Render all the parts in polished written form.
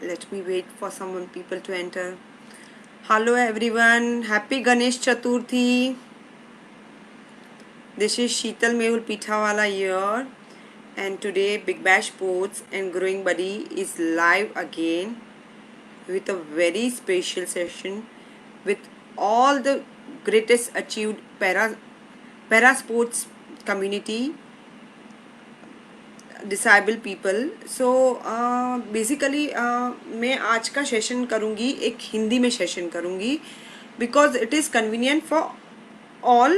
let me wait for some people to enter. Hello everyone, happy Ganesh Chaturthi. This is Sheetal Mehul Pithawala here, and today Big Bash Sports and Growing Buddy is live again with a very special session with all the greatest achieved para sports community, disable people. So basically मैं आज का session करूँगी, एक हिंदी में session करूँगी because it is convenient for all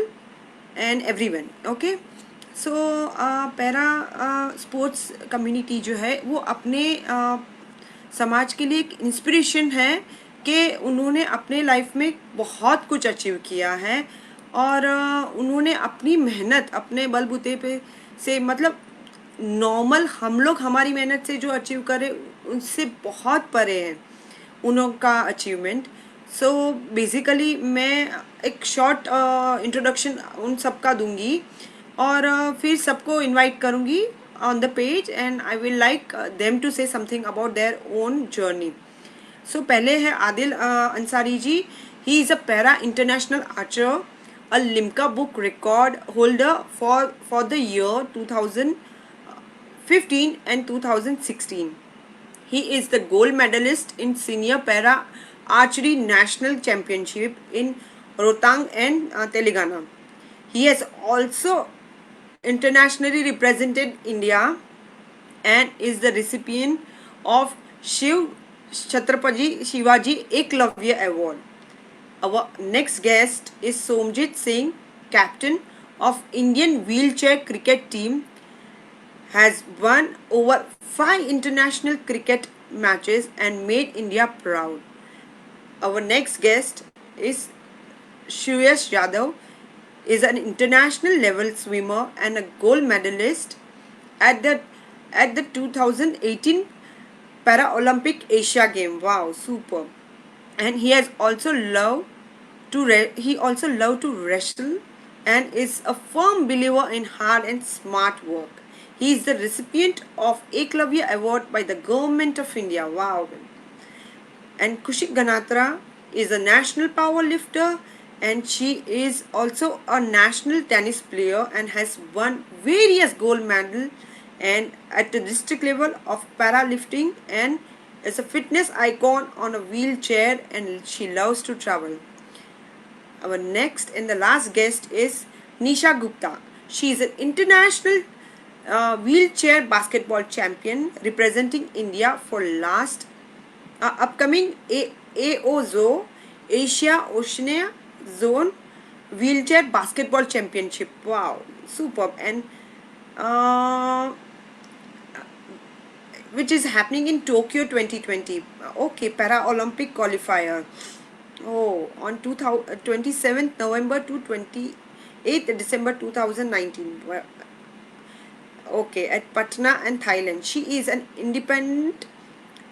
and everyone. Okay, so para sports community जो है वो अपने समाज के लिए एक इंस्पिरेशन है कि उन्होंने अपने लाइफ में बहुत कुछ अचीव किया है और उन्होंने अपनी मेहनत अपने बलबूते पे से, मतलब नॉर्मल हम लोग हमारी मेहनत से जो अचीव करें उससे बहुत परे है उनका अचीवमेंट. सो बेसिकली मैं एक शॉर्ट इंट्रोडक्शन उन सबका दूंगी और फिर सबको इनवाइट करूंगी on the page and I will like them to say something about their own journey. So पहले है Adil Ansari ji. He is a para international archer, a Limca book record holder for the year 2015 and 2016. He is the gold medalist in Senior Para Archery National Championship in Rohtang and Telangana. He has also internationally represented India and is the recipient of Shiv Chhatrapati Shivaji Eklavya Award. Our next guest is Somjit Singh, captain of Indian wheelchair cricket team. Has won over 5 international cricket matches and made India proud. Our next guest is Shreyas Yadav, is an international level swimmer and a gold medalist at the 2018 Paralympic Asia Game. Wow, super! And he also loved to wrestle and is a firm believer in hard and smart work. He is the recipient of Eklavya Award by the Government of India. Wow. And Khushi Ganatra is a national power lifter and she is also a national tennis player and has won various gold medals and at the district level of powerlifting and is a fitness icon on a wheelchair and she loves to travel. Our next and the last guest is Nisha Gupta. She is an international wheelchair basketball champion representing India for last upcoming AOZO Asia Oceania Zone Wheelchair Basketball Championship. Wow, superb. And which is happening in Tokyo 2020. Okay, Paralympic qualifier. Oh, on 27th November to 28th December 2019. Okay, at Patna and Thailand. She is an independent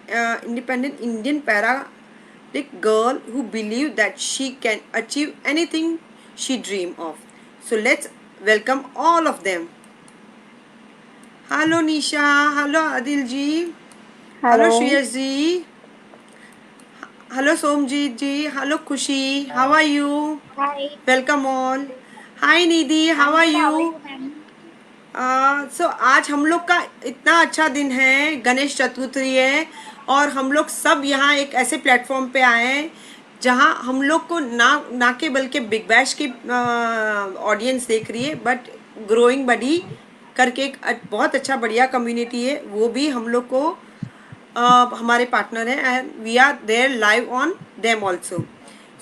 Indian Paralympic girl who believes that she can achieve anything she dreams of. So let's welcome all of them. Hello Nisha, hello Adil ji, hello Shreyas ji, hello Somjit ji, hello Khushi. How are you? Hi. Welcome all. Hi Nidhi, how are you? सो आज हम लोग का इतना अच्छा दिन है, गणेश चतुर्थी है और हम लोग सब यहाँ एक ऐसे प्लेटफॉर्म पे आए हैं जहाँ हम लोग को ना केवल के बिग बैश की ऑडियंस देख रही है बट ग्रोइंग बडी करके एक बहुत अच्छा बढ़िया कम्युनिटी है, वो भी हम लोग को हमारे पार्टनर हैं and we are there live on them also.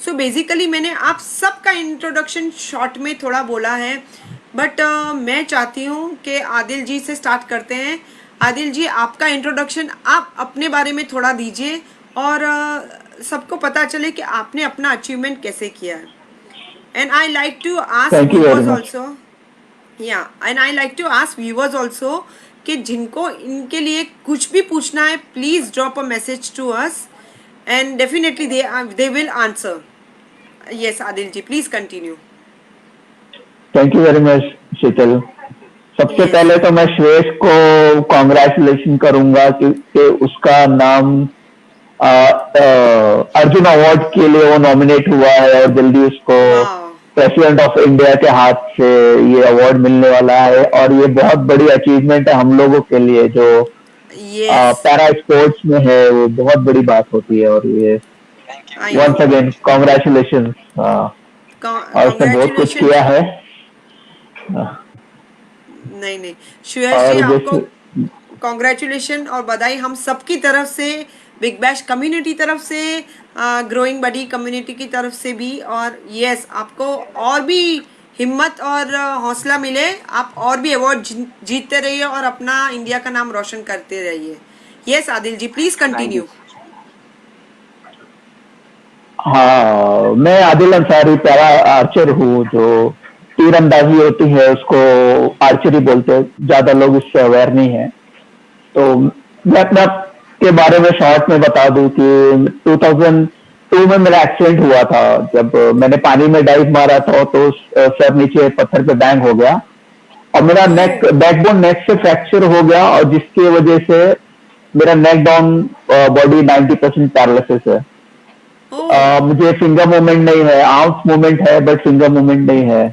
So basically मैंने आप सबका इंट्रोडक्शन शॉर्ट में थोड़ा बोला है बट मैं चाहती हूँ कि आदिल जी से स्टार्ट करते हैं. आदिल जी, आपका इंट्रोडक्शन आप अपने बारे में थोड़ा दीजिए और सबको पता चले कि आपने अपना अचीवमेंट कैसे किया है. And I like to ask viewers also, and I like to ask viewers also कि जिनको इनके लिए कुछ भी पूछना है please drop a message to us and definitely they will answer. Yes Adil ji, please continue. Thank you very much Sheetal. सबसे पहले तो मैं श्रेयस को कॉन्ग्रेचुलेशन करूंगा कि उसका नाम अर्जुन अवार्ड के लिए वो नॉमिनेट हुआ है और जल्दी उसको वाह, प्रेसिडेंट ऑफ इंडिया के हाथ से ये अवार्ड मिलने वाला है और ये बहुत बड़ी अचीवमेंट है हम लोगों के लिए जो यस, पैरा स्पोर्ट्स में है वो बहुत बड़ी बात होती है और ये I know, once again congratulation और उसने बहुत कुछ कॉन्ग्रेचुलेशन। किया है हाँ, नहीं नहीं, श्रेयस जी और आपको जैसे कॉन्ग्रेचुलेशन और बधाई हम सबकी तरफ से, बिग बैश कम्युनिटी तरफ से, ग्रोइंग बडी कम्युनिटी की तरफ से भी। और यस, आपको और भी हिम्मत और हौसला मिले, आप और भी अवार्ड जीतते रहिए और अपना इंडिया का नाम रोशन करते रहिए। Yes Adil ji, please thank you. Continue. हाँ मैं आदिल अंसारी पैरा आर्चर हूँ जो तीरंदाजी होती है उसको आर्चरी बोलते हैं ज्यादा लोग इससे अवेयर नहीं है तो मैं अपने आप के बारे में शॉर्ट में बता दूं कि 2002 में मेरा एक्सीडेंट हुआ था जब मैंने पानी में डाइव मारा था तो सर नीचे पत्थर पे बैंग हो गया और मेरा नेक ओह, बैकबोन नेक से फ्रैक्चर हो गया और जिसकी वजह से मेरा नेक डाउन बॉडी 90% पैरालिसिस है ओह, मुझे फिंगर मूवमेंट नहीं है आर्म्स मूवमेंट है बट फिंगर मूवमेंट नहीं है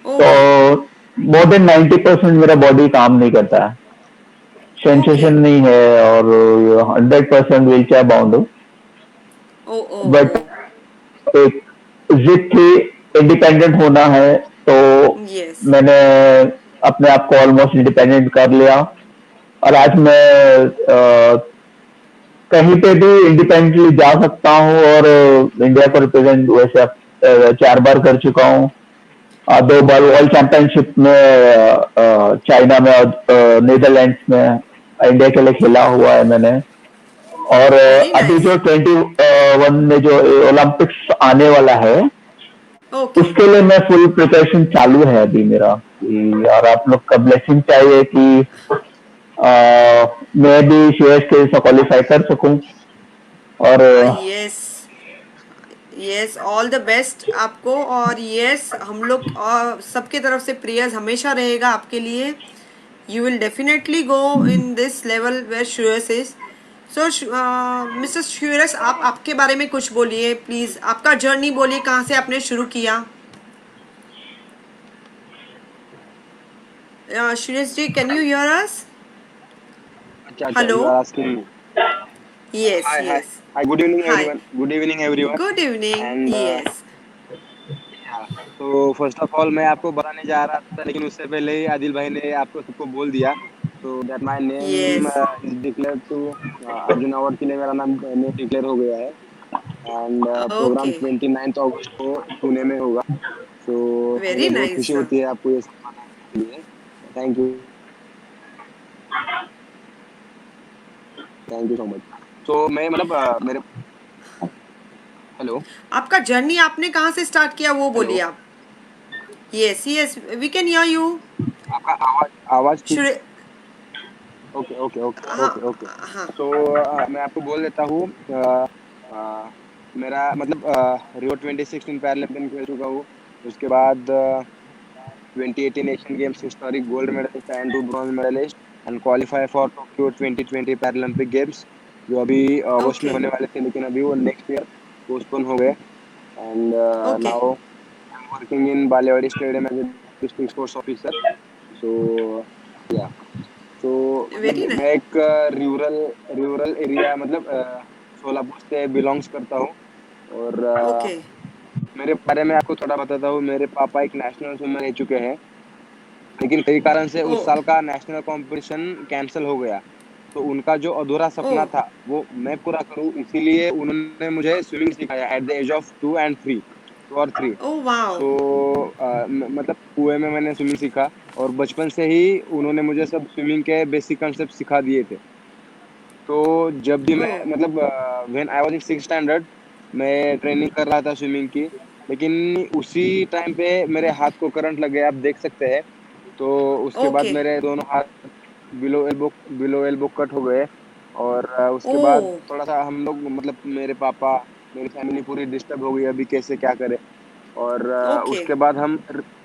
तो ओह, मोर देन 90% मेरा बॉडी काम नहीं करता है ओके, सेंसेशन नहीं है और 100% व्हील चेयर बाउंड हूँ ओ ओ बट ओ, एक जिद थी इंडिपेंडेंट होना है तो यस, मैंने अपने आप को ऑलमोस्ट इंडिपेंडेंट कर लिया और आज मैं कहीं पे भी इंडिपेंडेंटली जा सकता हूँ और इंडिया को रिप्रेजेंट वैसे 4 बार कर चुका हूँ 2 बार वर्ल्ड चैंपियनशिप में चाइना में और नीदरलैंड्स में इंडिया के लिए खेला हुआ है मैंने और वेरी अभी नाइस, जो 21 में जो ओलंपिक्स आने वाला है ओके, उसके लिए मैं फुल प्रिपरेशन चालू है अभी मेरा और आप लोग का ब्लेसिंग चाहिए कि अ, मैं भी शेयर्स के लिए क्वालिफाई कर सकूं और yes, yes, all the best आपको। और यस, हम लोग सबके तरफ से प्रेयर्स हमेशा रहेगा आपके लिए। You will definitely go in this level where Shreyas is. So mister Shreyas, आप आपके बारे में कुछ बोलिए प्लीज, आपका जर्नी बोलिए, कहाँ से आपने शुरू किया। Shreyas ji, can you hear us? अच्छा अच्छा, hello, you are asking me. Yes hi hi yes, hi, good evening hi, everyone, good evening everyone. Good evening, and yes, तो फर्स्ट ऑफ ऑल मैं आपको बताने जा रहा था लेकिन उससे पहले ही आदिल भाई ने आपको सबको बोल दिया। तो that my name yes, is declare to Arjun award के लिए मेरा नाम डिक्लेयर हो गया है। एंड प्रोग्राम ओके, 29 अगस्त को पुणे में होगा। तो वेरी मुझे बहुत नाइस, खुशी होती है आपको ये सब बताने के लिए। Thank you so much. तो मैं मतलब मेरे हेलो आपका जर्नी आपने कहाँ से स्टार्ट किया वो हेलो, बोलिए आप। Yes yes, we can hear you. आपका आवाज आवाज ठीक। शुरू, ओके ओके ओके हाँ ओके ओके। हाँ, तो मैं आपको बोल देता हूँ। अ, मेरा मतलब रियो 2016 पैरालंपियन खेल चुका हूँ। उसके बाद 2018 Asian games historic gold medalist and 2 bronze medalist and qualify for Tokyo 2020 Paralympic games जो अभी अगस्त में ओके, होने वाले थे लेकिन अभी वो नेक्स्ट ईयर पोस्टपोन हो गए। And okay, now I am working in Balewadi stadium as a district sports officer. So yeah, तो वेरी मतलब नाइस, मैं एक रूरल रूरल एरिया मतलब सोलापुर से बिलोंग्स करता हूँ। और ओके, मेरे बारे में आपको थोड़ा बताता हूँ। मेरे पापा एक नेशनल स्विमर रह चुके हैं लेकिन कई कारण से ओ उस साल का नेशनल कंपटीशन कैंसिल हो गया। तो उनका जो अधूरा ओ सपना था वो मैं पूरा करूँ इसीलिए उन्होंने मुझे स्विमिंग सिखाया एट द एज ऑफ 2 और 3। ओ वाओ, तो मतलब कुएं में मैंने स्विमिंग सीखा और बचपन से ही उन्होंने मुझे सब स्विमिंग के बेसिक कंसेप्ट सिखा दिए थे। तो जब भी ओ मैं मतलब when I was in 6 standard मैं ट्रेनिंग कर रहा था स्विमिंग की लेकिन उसी टाइम पे मेरे हाथ को करंट लग गया, आप देख सकते हैं। तो उसके बाद ओके, मेरे दोनों हाथ बिलो एल्बो कट हो गए। और ओ उसके बाद थोड़ा सा हम लोग मतलब मेरे पापा मेरी फैमिली पूरी डिस्टर्ब हो गई अभी कैसे क्या करें। और ओके, उसके बाद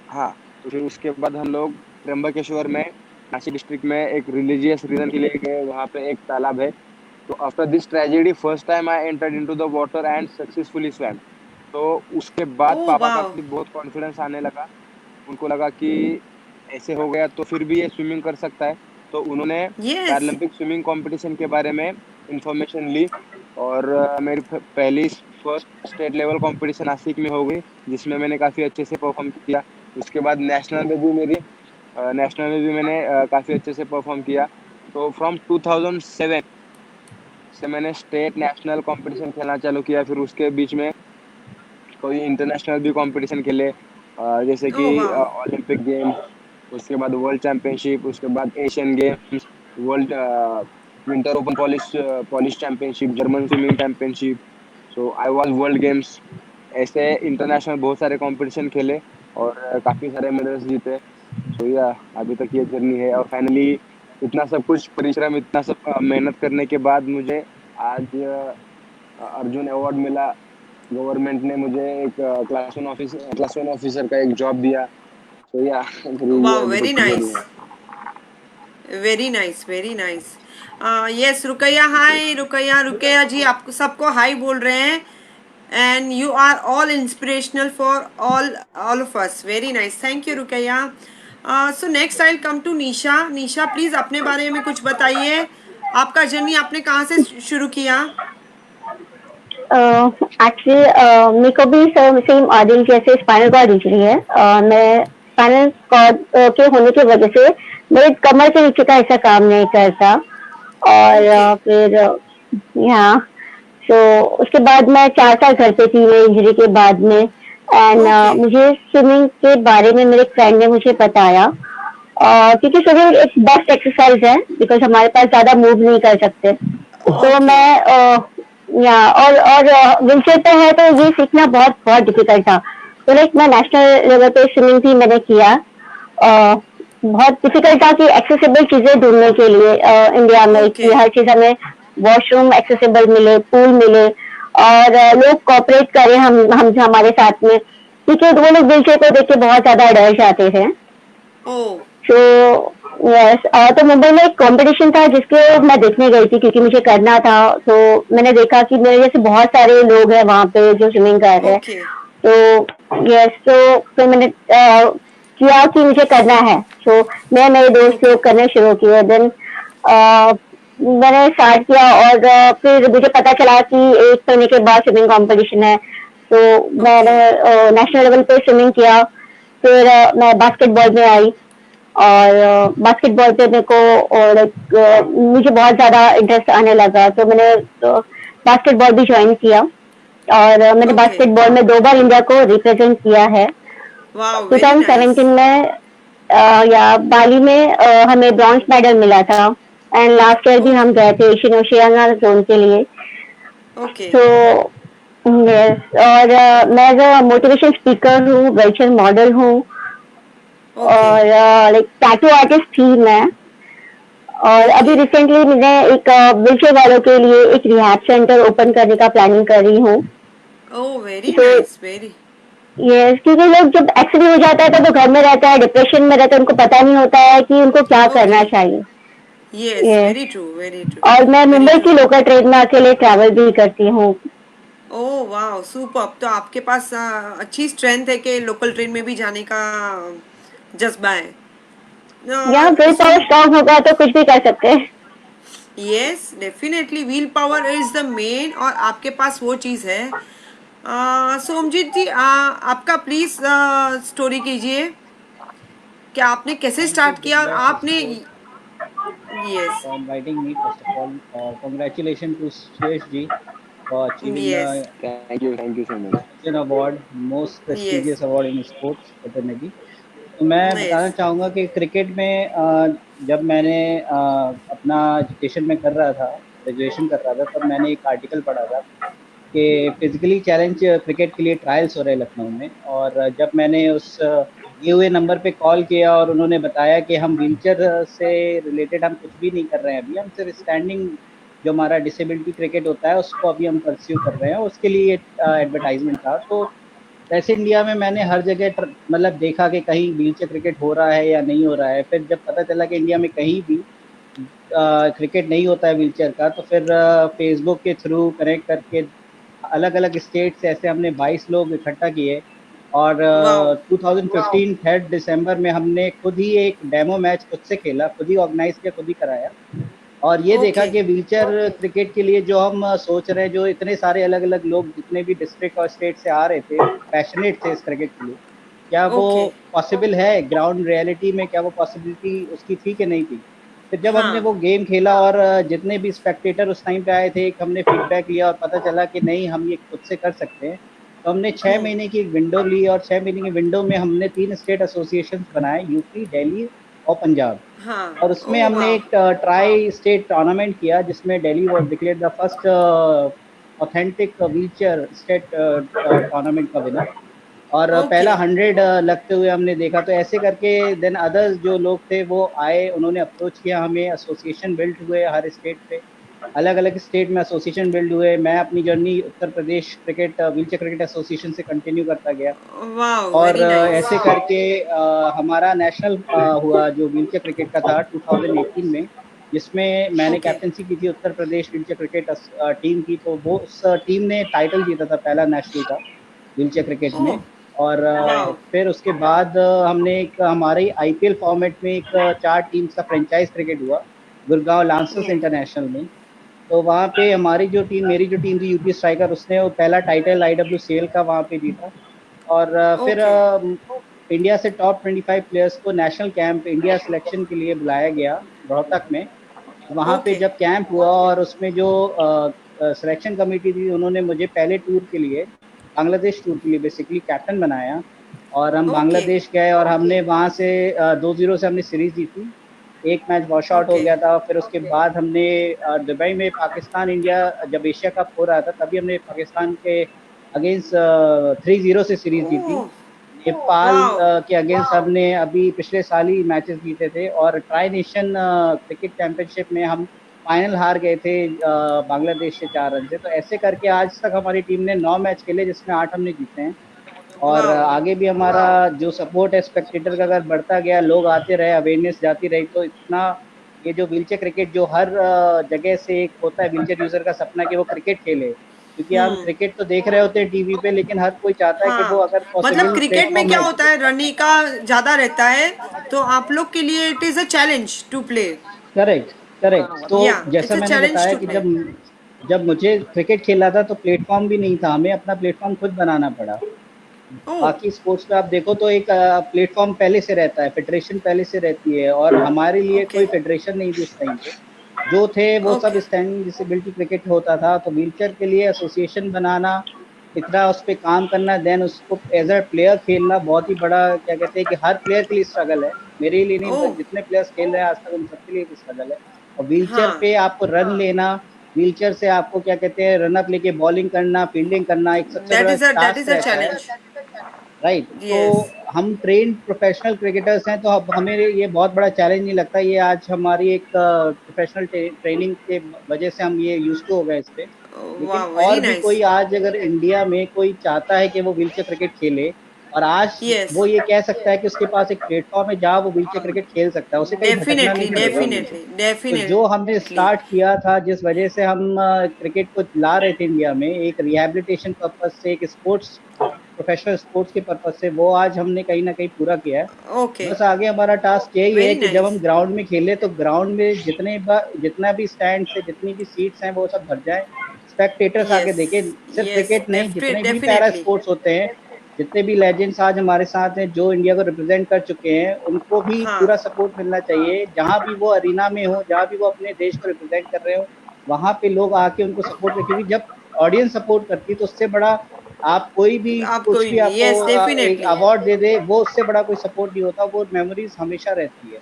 हाँ, तो फिर उसके बाद हम लोग त्र्यंबकेश्वर में नासिक डिस्ट्रिक्ट में एक रिलीजियस रीजन के लिए गए। वहाँ पे एक तालाब है तो after this tragedy first time I entered into the water and successfully swum. तो उसके बाद Oh पापा का wow. भी बहुत कॉन्फिडेंस आने लगा। उनको लगा कि ऐसे हो गया तो फिर भी ये स्विमिंग कर सकता है। तो उन्होंने Yes. पैरालंपिक स्विमिंग कंपटीशन के बारे में इंफॉर्मेशन ली और मेरी पहली first state level competition Nashik में हो गई, जिसमें मैंने काफ़ी अच्छे से परफॉर्म किया। उसके बाद नेशनल में भी मैंने काफ़ी अच्छे से परफॉर्म किया। तो फ्रॉम 2007 से मैंने स्टेट नेशनल कंपटीशन खेलना चालू किया। फिर उसके बीच में कोई इंटरनेशनल भी कंपटीशन खेले, जैसे कि Oh wow. ओलंपिक गेम्स, उसके बाद वर्ल्ड चैंपियनशिप, उसके बाद Asian games, world winter open polish polish championship, German swimming championship, so I was world games. ऐसे इंटरनेशनल बहुत सारे कंपटीशन खेले और काफ़ी सारे मेडल्स जीते। सो या अभी तक ये जर्नी है और फाइनली इतना सब कुछ परिश्रम, इतना सब मेहनत करने के बाद मुझे आज अर्जुन अवार्ड मिला। गवर्नमेंट ने मुझे एक क्लास वन ऑफिसर का एक जॉब दिया। तो या फिर ये Wow, बहुत very जर्नी है। nice. Very nice, very nice. Yes, Rukaiya, hi Rukaiya. Rukaiya ji आपको सबको हाय बोल रहे हैं. And you are all inspirational for all of us. Very nice, thank you Rukaiya. So next I come to Nisha. Nisha please अपने बारे में कुछ बताइए. आपका जर्नी आपने कहाँ से शुरू किया? एक्चुअली मेरे को भी सेम आदिल जैसे स्पाइनल कॉर्ड इंजरी है. मैं स्पाइनल कॉर्ड के होने की वजह से मेरे कमर के नीचे का हिस्सा काम नहीं करता. और ओके. फिर यहाँ तो उसके बाद मैं 4 साल घर पे थी मेरी इंजरी के बाद में. And okay. मुझे स्विमिंग के बारे में मेरे फ्रेंड ने मुझे बताया. क्योंकि स्विमिंग एक बेस्ट एक्सरसाइज है बिकॉज हमारे पास ज्यादा मूव नहीं कर सकते. तो ओके. मैं या और व्हीलचेयर पे है तो ये सीखना बहुत बहुत डिफिकल्ट था. तो लाइक मैं नेशनल लेवल पे स्विमिंग भी मैंने किया. बहुत डिफिकल्ट था कि एक्सेसिबल चीजें ढूंढने के लिए इंडिया में ओके. कि हर चीज हमें वॉशरूम एक्सेसिबल मिले, पूल मिले और लोग कोऑपरेट करें हम हमारे साथ में. क्योंकि वो लोग व्हीलचेयर को देख के बहुत ज्यादा डर जाते थे. ओ. तो यस, तो मुंबई में एक कंपटीशन था जिसके मैं देखने गई थी क्योंकि मुझे करना था. तो मैंने देखा कि मेरे जैसे बहुत सारे लोग हैं वहाँ पे जो स्विमिंग कर रहे हैं. ओके. तो यस, तो फिर मैंने किया कि मुझे करना है. तो मैं मेरे दोस्त ओके. लोग करने शुरू किए. देन मैंने स्टार्ट किया और फिर मुझे पता चला कि 1 महीने के बाद स्विमिंग कंपटीशन है. तो मैंने ओके. नेशनल लेवल पे स्विमिंग किया. फिर मैं बास्केटबॉल में आई और बास्केटबॉल पे मेरे को और मुझे बहुत ज्यादा इंटरेस्ट आने लगा. तो मैंने बास्केटबॉल भी ज्वाइन किया और मैंने ओके. बास्केटबॉल में 2 बार इंडिया को रिप्रेजेंट किया है. Wow, very nice. 2017 में या बाली में हमें ब्रॉन्ज मेडल मिला था. एंड लास्ट ईयर भी हम गए थे एशियन ओशियाना जोन के लिए. ओके. तो यस, और मैं जो मोटिवेशन स्पीकर हूँ, वर्चुअल मॉडल हूँ ओके. और लाइक टैटू आर्टिस्ट थी मैं. और अभी ओके. रिसेंटली मैंने एक व्हीलचेयर वालों के लिए एक रिहैब सेंटर ओपन करने का प्लानिंग कर रही हूँ. ओ, वेरी तो नाइस, वेरी. यस, क्योंकि लोग जब एक्सीडेंट हो जाता है तो वो घर में रहता है, डिप्रेशन में रहता है, उनको पता नहीं होता है कि उनको क्या करना ओके. चाहिए. Yes, yes, very true, very true, और मैं वेरी मुंबई ट्रू. की लोकल ट्रेन में अकेले ट्रैवल भी करती हूँ. ओह वाह, सुपर. तो आपके पास अच्छी स्ट्रेंथ है कि लोकल ट्रेन में भी जाने का जज्बा है. यहाँ विल सो पावर स्ट्रांग होगा तो कुछ भी कर सकते हैं. Yes, definitely will power is the main, और आपके पास वो चीज़ है. सोमजीत जी, आपका प्लीज स्टोरी कीजिए कि आपने कैसे Thank you, स्टार्ट किया और Divya, first आपने. of all, yes. for inviting me. First of all, congratulations to Suresh ji for achieving yes. the thank you so much. Arjun Award, most yes. prestigious award in sports, definitely. तो मैं बताना yes. चाहूँगा कि cricket में जब मैंने अपना education में कर रहा था, ग्रेजुएशन कर रहा था, तब मैंने एक आर्टिकल पढ़ा था कि फिजिकली चैलेंज क्रिकेट के लिए ट्रायल्स हो रहे हैं लखनऊ में. और जब मैंने उस दिए हुए नंबर पे कॉल किया और उन्होंने बताया कि हम व्हीलचेयर से रिलेटेड हम कुछ भी नहीं कर रहे हैं अभी, हम सिर्फ स्टैंडिंग जो हमारा डिसेबिलिटी क्रिकेट होता है उसको अभी हम परस्यू कर रहे हैं, उसके लिए एडवर्टाइजमेंट था. तो वैसे इंडिया में मैंने हर जगह मतलब देखा कि कहीं व्हीलचेयर क्रिकेट हो रहा है या नहीं हो रहा है. फिर जब पता चला कि इंडिया में कहीं भी क्रिकेट नहीं होता है व्हीलचेयर का, तो फिर फेसबुक के थ्रू कनेक्ट करके अलग अलग स्टेट से ऐसे हमने 22 लोग इकट्ठा किए और वाओ 2015 3 दिसंबर में हमने खुद ही एक डेमो मैच खुद से खेला, खुद ही ऑर्गेनाइज किया, खुद ही कराया और ये देखा ओके कि व्हीलचेयर क्रिकेट के लिए जो हम सोच रहे हैं, जो इतने सारे अलग अलग लोग जितने भी डिस्ट्रिक्ट और स्टेट से आ रहे थे, पैशनेट थे इस क्रिकेट के लिए, क्या वो ओके पॉसिबल है ग्राउंड रियलिटी में, क्या वो पॉसिबिलिटी उसकी थी कि नहीं थी। फिर जब हमने हाँ वो गेम खेला और जितने भी स्पेक्टेटर उस टाइम पे आए थे, एक हमने फीडबैक लिया और पता चला कि नहीं हम ये खुद से कर सकते हैं, तो हमने 6 महीने की एक विंडो ली और 6 महीने की विंडो में हमने 3 स्टेट एसोसिएशन बनाए, यूपी, दिल्ली और पंजाब। हाँ और उसमें ओ हमने वाओ एक ट्राई स्टेट टूर्नामेंट किया जिसमें Delhi was declared the first authentic wheelchair state tournament का विनर। और ओके पहला 100 लगते हुए हमने देखा, तो ऐसे करके देन अदर्स जो लोग थे वो आए, उन्होंने अप्रोच किया हमें, एसोसिएशन बिल्ड हुए हर स्टेट पे, अलग अलग स्टेट में एसोसिएशन बिल्ड हुए। मैं अपनी journey Uttar Pradesh cricket wheelchair cricket association से कंटिन्यू करता गया वाओ और वेरी नाइस ऐसे करके हमारा नेशनल हुआ जो व्हीलचेयर क्रिकेट का था 2018 में, जिसमें मैंने ओके कैप्टनसी की थी Uttar Pradesh wheelchair cricket team की। तो वो उस टीम ने टाइटल जीता था पहला नेशनल का व्हीलचेयर क्रिकेट ओह में। और वाओ फिर उसके बाद हमने एक हमारे आईपीएल फॉर्मेट में एक 4 टीम्स का फ्रेंचाइज क्रिकेट हुआ गुड़गांव लांसर्स इंटरनेशनल में। तो वहाँ पे हमारी जो टीम, मेरी जो टीम थी यूपी स्ट्राइकर, उसने वो पहला टाइटल IWCL का वहाँ पे जीता। और फिर ओके इंडिया से टॉप 25 प्लेयर्स को नेशनल कैंप इंडिया सिलेक्शन के लिए बुलाया गया रोहतक में। वहाँ पे ओके जब कैंप हुआ और उसमें जो सिलेक्शन कमेटी थी, उन्होंने मुझे पहले टूर के लिए, बांग्लादेश टूर के लिए बेसिकली कैप्टन बनाया और हम ओके बांग्लादेश गए और हमने वहाँ से 2-0 से हमने सीरीज जीती। एक मैच वॉश आउट हो ओके गया था। फिर उसके बाद हमने दुबई में पाकिस्तान इंडिया जब एशिया कप हो रहा था, तभी हमने पाकिस्तान के अगेंस्ट 3-0 से सीरीज जीती। ओह नेपाल वाओ के अगेंस्ट हमने अभी पिछले साल ही मैचेस जीते थे और ट्राई नेशन क्रिकेट चैंपियनशिप में हम फाइनल हार गए थे बांग्लादेश से 4 रन से। तो ऐसे करके आज तक हमारी टीम ने 9 मैच खेले जिसमें 8 हमने जीते हैं। और वाओ आगे भी हमारा जो सपोर्ट है स्पेक्टेटर का अगर बढ़ता गया, लोग आते रहे, अवेयरनेस जाती रही, तो इतना ये जो व्हीलचेयर क्रिकेट जो हर जगह से एक होता है व्हीलचेयर यूजर का सपना कि वो क्रिकेट खेले, क्योंकि हम हम्म क्रिकेट तो देख रहे होते हैं टीवी पे, लेकिन हर कोई चाहता है कि वो हाँ अगर मतलब पॉसिबल क्रिकेट में प्लेटफॉर्म क्या है। होता है रनिंग का ज्यादा रहता है तो आप लोग के लिए it is a challenge to play correct, correct. तो या जैसा इट्स अ मैंने चैलेंज बताया टू कि प्ले जब जब मुझे क्रिकेट खेलना था तो प्लेटफॉर्म भी नहीं था, हमें अपना प्लेटफॉर्म खुद बनाना पड़ा। ओह बाकी स्पोर्ट्स में आप देखो तो एक प्लेटफॉर्म पहले से रहता है, फेडरेशन पहले से रहती है, और हमारे लिए ओके कोई फेडरेशन नहीं थी उस टाइम पे। जो थे वो सब ओके स्टैंडिंग डिसेबिलिटी क्रिकेट होता था, तो व्हीलचेयर के लिए एसोसिएशन बनाना, इतना उस पर काम करना, देन उसको एज अ प्लेयर खेलना बहुत ही बड़ा, क्या कहते हैं कि हर प्लेयर के लिए स्ट्रगल है, मेरे लिए नहीं, ओह जितने प्लेयर्स खेल रहे हैं आज तक उन सबके लिए स्ट्रगल है। और व्हीलचेयर हाँ पे आपको रन लेना, व्हीलचेयर से आपको क्या कहते हैं रन अप लेके बॉलिंग करना, फील्डिंग करना एक सबसे बड़ा दैट टास्क इज अ रहता है। Challenge right. तो यस हम ट्रेन प्रोफेशनल क्रिकेटर्स हैं, तो अब हमें ये बहुत बड़ा चैलेंज नहीं लगता। ये आज हमारी एक प्रोफेशनल ट्रेनिंग के वजह से हम ये यूज टू हो गए इस पे। लेकिन वाह वेरी और भी नाइस कोई आज अगर इंडिया में कोई चाहता है कि वो व्हीलचेयर क्रिकेट खेले, और आज यस वो ये कह सकता है कि उसके पास एक प्लेटफॉर्म है जहाँ वो व्हीलचेयर क्रिकेट खेल सकता है, उसे कहीं भटकना डेफिनेटली नहीं पड़ेगा हमेशा। डेफिनेटली तो जो हमने डेफिनेटली स्टार्ट किया था, जिस वजह से हम क्रिकेट को ला रहे थे इंडिया में, एक रिहैबिलिटेशन पर्पज से, एक स्पोर्ट्स प्रोफेशनल स्पोर्ट्स के पर्पज से, वो आज हमने कहीं ना कहीं पूरा किया है। ओके बस आगे हमारा टास्क यही है वेरी कि जब हम नाइस ग्राउंड में खेले तो ग्राउंड में जितना भी स्टैंड है, जितनी भी सीट्स हैं, वो सब भर जाए, स्पेक्टेटर्स आके यस देखें। सिर्फ यस क्रिकेट नहीं, जितने भी पैरा डेफिनेटली स्पोर्ट्स होते हैं, जितने भी लेजेंड्स आज हमारे साथ हैं जो इंडिया को रिप्रेजेंट कर चुके हैं, उनको भी हाँ पूरा सपोर्ट मिलना चाहिए। जहां भी वो अरीना में हो, जहां भी वो अपने देश को रिप्रेजेंट कर रहे हो, वहां पे लोग आके उनको सपोर्ट करें, क्योंकि जब ऑडियंस सपोर्ट करती है तो उससे बड़ा आप कोई भी आप कुछ कोई भी नहीं आपको यस एक डेफिनेटली अवार्ड दे दे, वो उससे बड़ा कोई सपोर्ट नहीं होता, वो मेमोरीज हमेशा रहती है।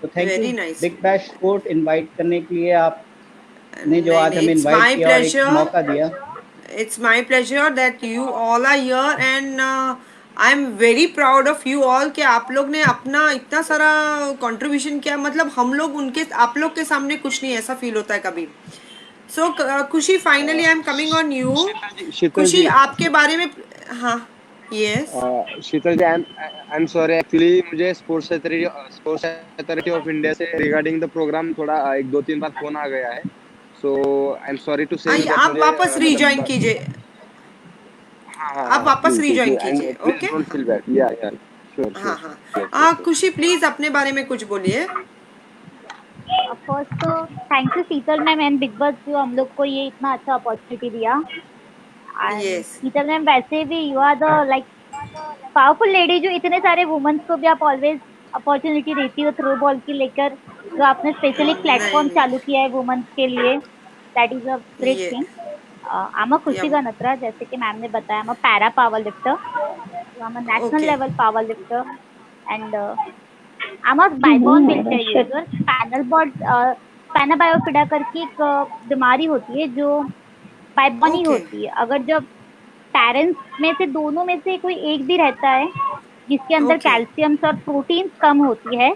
तो thank you very nice big bash sport invite करने के लिए, आपने जो नहीं आज नहीं हमें इट्स इनवाइट माय किया और एक प्लेजर मौका दिया। it's my pleasure that you all are here and I am very proud of you all कि आप लोग ने अपना इतना सारा कंट्रीब्यूशन किया मतलब हम लोग उनके आप लोग के सामने कुछ नहीं ऐसा फील होता है कभी Khushi finally I am coming on you Sheetal Khushi ji आपके बारे में हाँ yes. Sheetal ji, I am sorry, actually मुझे स्पोर्ट्स अथॉरिटी ऑफ इंडिया से रिगार्डिंग द प्रोग्राम थोड़ा एक दो तीन बार फोन आ गया है। So I am sorry to say you आइए, दैट आप मुझे वापस रीजॉइन मतलब कीजिए। हाँ हाँ आप हाँ, वापस प्लीज रीजॉइन प्लीज कीजिए। And please okay. Don't feel bad. या श्योर श्योर हाँ हाँ। Sure sure sure. खुशी प्लीज अपने बारे में कुछ बोलिए। फर्स्ट तो thank you Sheetal ma'am and big boss जो हम लोग को ये इतना अच्छा अपॉर्चुनिटी दिया। And yes. शीतल मैम वैसे भी you are the like powerful lady जो इतने सारे वुमेन्स को भी आप ऑलवेज अपॉर्चुनिटी देती हो थ्रो बॉल की लेकर, जो आपने स्पेशली नहीं प्लेटफॉर्म नहीं। चालू किया है वुमेन्स के लिए, दैट इज अ ग्रेट ये थिंग। I'm a खुशी यम। गनत्रा, जैसे कि मैम ने बताया, I'm a para power lifter, I'm a national okay. Level power lifter and I'm a by born wheelchair शिट। यूजर। स्पाइनल बायोफिडा करके एक बीमारी होती है जो बाइबॉनी ओके। होती है। अगर जब पेरेंट्स में से दोनों में से कोई एक भी रहता है जिसके अंदर ओके। कैल्शियम्स और प्रोटीन्स कम होती है,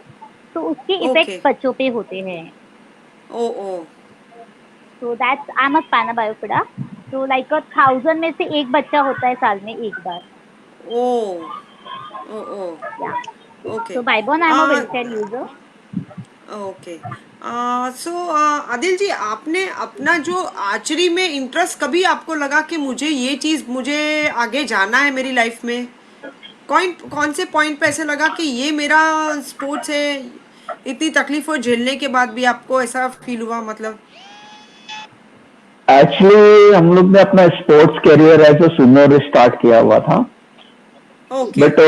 तो उसके इफेक्ट ओके। बच्चों पे होते हैं। ओ ओ। So that's I am a spinal bifida. तो लाइक 1000 में से एक बच्चा होता है साल में एक बार। ओ ओ ओ। Yeah okay. So by born I am a wheelchair user. Okay. So Adil ji, आपने अपना जो आर्चरी में इंटरेस्ट, कभी आपको लगा कि मुझे ये चीज़, मुझे आगे जाना है मेरी लाइफ में? कौन कौन से पॉइंट पे ऐसे लगा कि ये मेरा स्पोर्ट्स है? इतनी तकलीफों झेलने के बाद भी आपको ऐसा फील हुआ, मतलब? एक्चुअली हम लोग ने अपना sports career as a swimmer start किया हुआ था, okay. But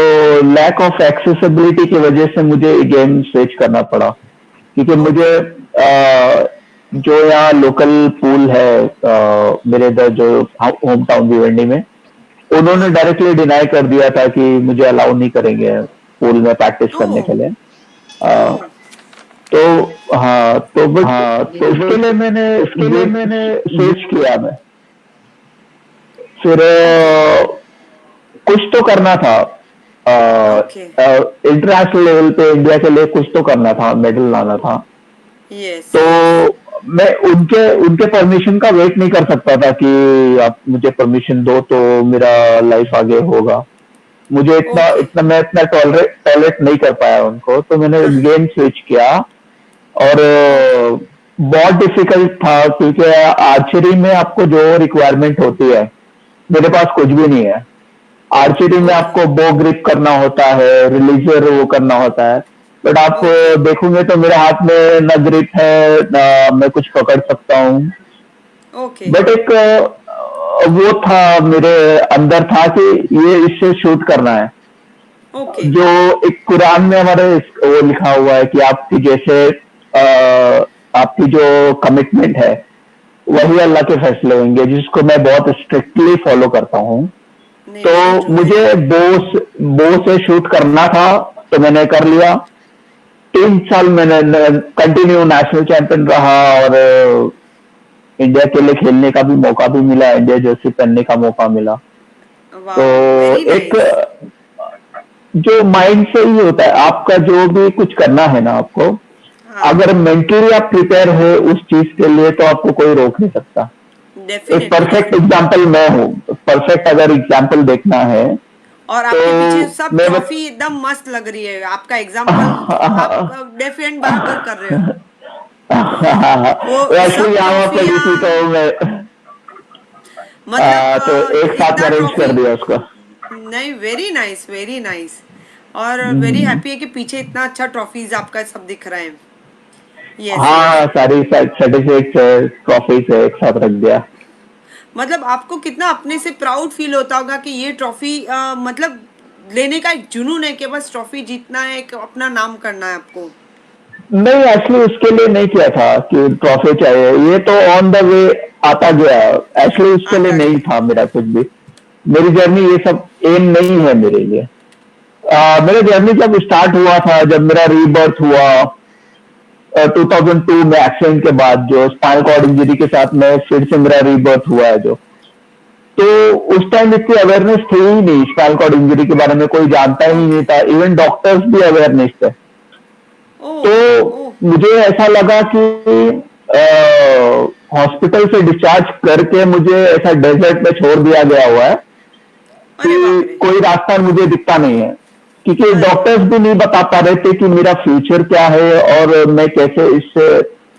lack of accessibility की वजह से मुझे गेम स्विच करना पड़ा, क्योंकि मुझे ओके। जो यहाँ लोकल पूल है मेरे इधर जो होम टाउन भिवंडी में, उन्होंने हाँ। डायरेक्टली डिनाई कर दिया था कि मुझे अलाउ नहीं करेंगे पूल में प्रैक्टिस ओ करने के लिए। ओ। अ, तो हाँ, तो उसके लिए मैंने स्विच किया मैं। फिर ओके। कुछ तो करना था, ओके। इंटरनेशनल लेवल पे इंडिया के लिए कुछ तो करना था, मेडल लाना था। यस तो यस। मैं उनके उनके परमिशन का वेट नहीं कर सकता था कि आप मुझे परमिशन दो तो मेरा लाइफ आगे होगा। मुझे ओके। मैं इतना टॉलरेट नहीं कर पाया उनको, तो मैंने गेम स्विच किया। और ओके। बहुत डिफिकल्ट था, क्योंकि आर्चरी में आपको जो रिक्वायरमेंट होती है मेरे पास कुछ भी नहीं है। आर्चरी में ओके। आपको बो ग्रिप करना होता है, रिलीजर वो करना होता है, बट आप ओके। देखोगे तो मेरे हाथ में न ग्रिप है न मैं कुछ पकड़ सकता हूँ। ओके। बट एक वो था मेरे अंदर था कि ये इससे शूट करना है। ओके। जो एक कुरान में हमारे वो लिखा हुआ है कि आपकी जैसे आपकी जो कमिटमेंट है वही अल्लाह के फैसले होंगे, जिसको मैं बहुत स्ट्रिक्टली फॉलो करता हूँ। नहीं, तो वेरी ट्रू, वेरी मुझे ट्रू। बो से शूट करना था, तो मैंने कर लिया। 3 साल मैंने कंटिन्यू नेशनल चैंपियन रहा, और इंडिया के लिए खेलने का भी मौका भी मिला, इंडिया जर्सी पहनने का मौका मिला। तो वाह, वेरी एक नाइस। जो माइंड से ही होता है, आपका जो भी कुछ करना है ना आपको, हाँ। अगर मेंटली आप प्रिपेयर हो उस चीज के लिए तो आपको कोई रोक नहीं सकता। एक डेफिनेटली परफेक्ट डेफिनेटली। एग्जाम्पल मैं हूँ। परफेक्ट अगर एग्जाम्पल देखना है और तो आपके पीछे सब मैं ट्रॉफी एकदम मस्त लग रही है, आपका एग्जाम्पल आप डेफिनेट बराबर कर रहे हो। वो एक्चुअली सब यहाँ पे भी ट्रॉफियाँ, थी, तो मैं मतलब तो एक साथ इतना अरेंज कर ट्रॉफी। दिया उसको। नहीं, वेरी नाइस, वेरी नाइस। और वेरी हम्म, हैप्पी है कि पीछे इतना अच्छा ट्रॉफीज आपका सब दिख रहा है। Yes yes. हाँ, सारी सर्टिफिकेट है, ट्रॉफी है, एक साथ रख दिया। मतलब आपको कितना अपने से प्राउड फील होता होगा कि ये ट्रॉफी, मतलब लेने का एक जुनून है कि बस ट्रॉफी जीतना है, एक अपना नाम करना है आपको। नहीं, एक्चुअली उसके लिए नहीं किया था कि ट्रॉफी चाहिए, ये तो ऑन द वे आता गया। एक्चुअली उसके लिए आता नहीं गया। था मेरा कुछ भी। मेरी जर्नी ये सब एम नहीं है मेरे लिए। मेरा जर्नी जब स्टार्ट हुआ था, जब मेरा रीबर्थ हुआ 2002 में एक्सीडेंट के बाद, जो स्पाइनल कॉर्ड इंजरी के साथ में फिर से मेरा रीबर्थ हुआ है जो, तो उस टाइम इतनी अवेयरनेस थी ही नहीं, स्पाइनल कॉर्ड इंजरी के बारे में कोई जानता ही ओके। नहीं था, इवन डॉक्टर्स भी अवेयर नहीं थे। ओह। तो ओह। मुझे ऐसा लगा कि हॉस्पिटल से डिस्चार्ज करके मुझे ऐसा डेजर्ट में छोड़ दिया गया हुआ है, अरे बाप कि रे। कोई रास्ता मुझे दिखता नहीं है, क्योंकि डॉक्टर्स भी नहीं बता पा रहे थे कि मेरा फ्यूचर क्या है और मैं कैसे इससे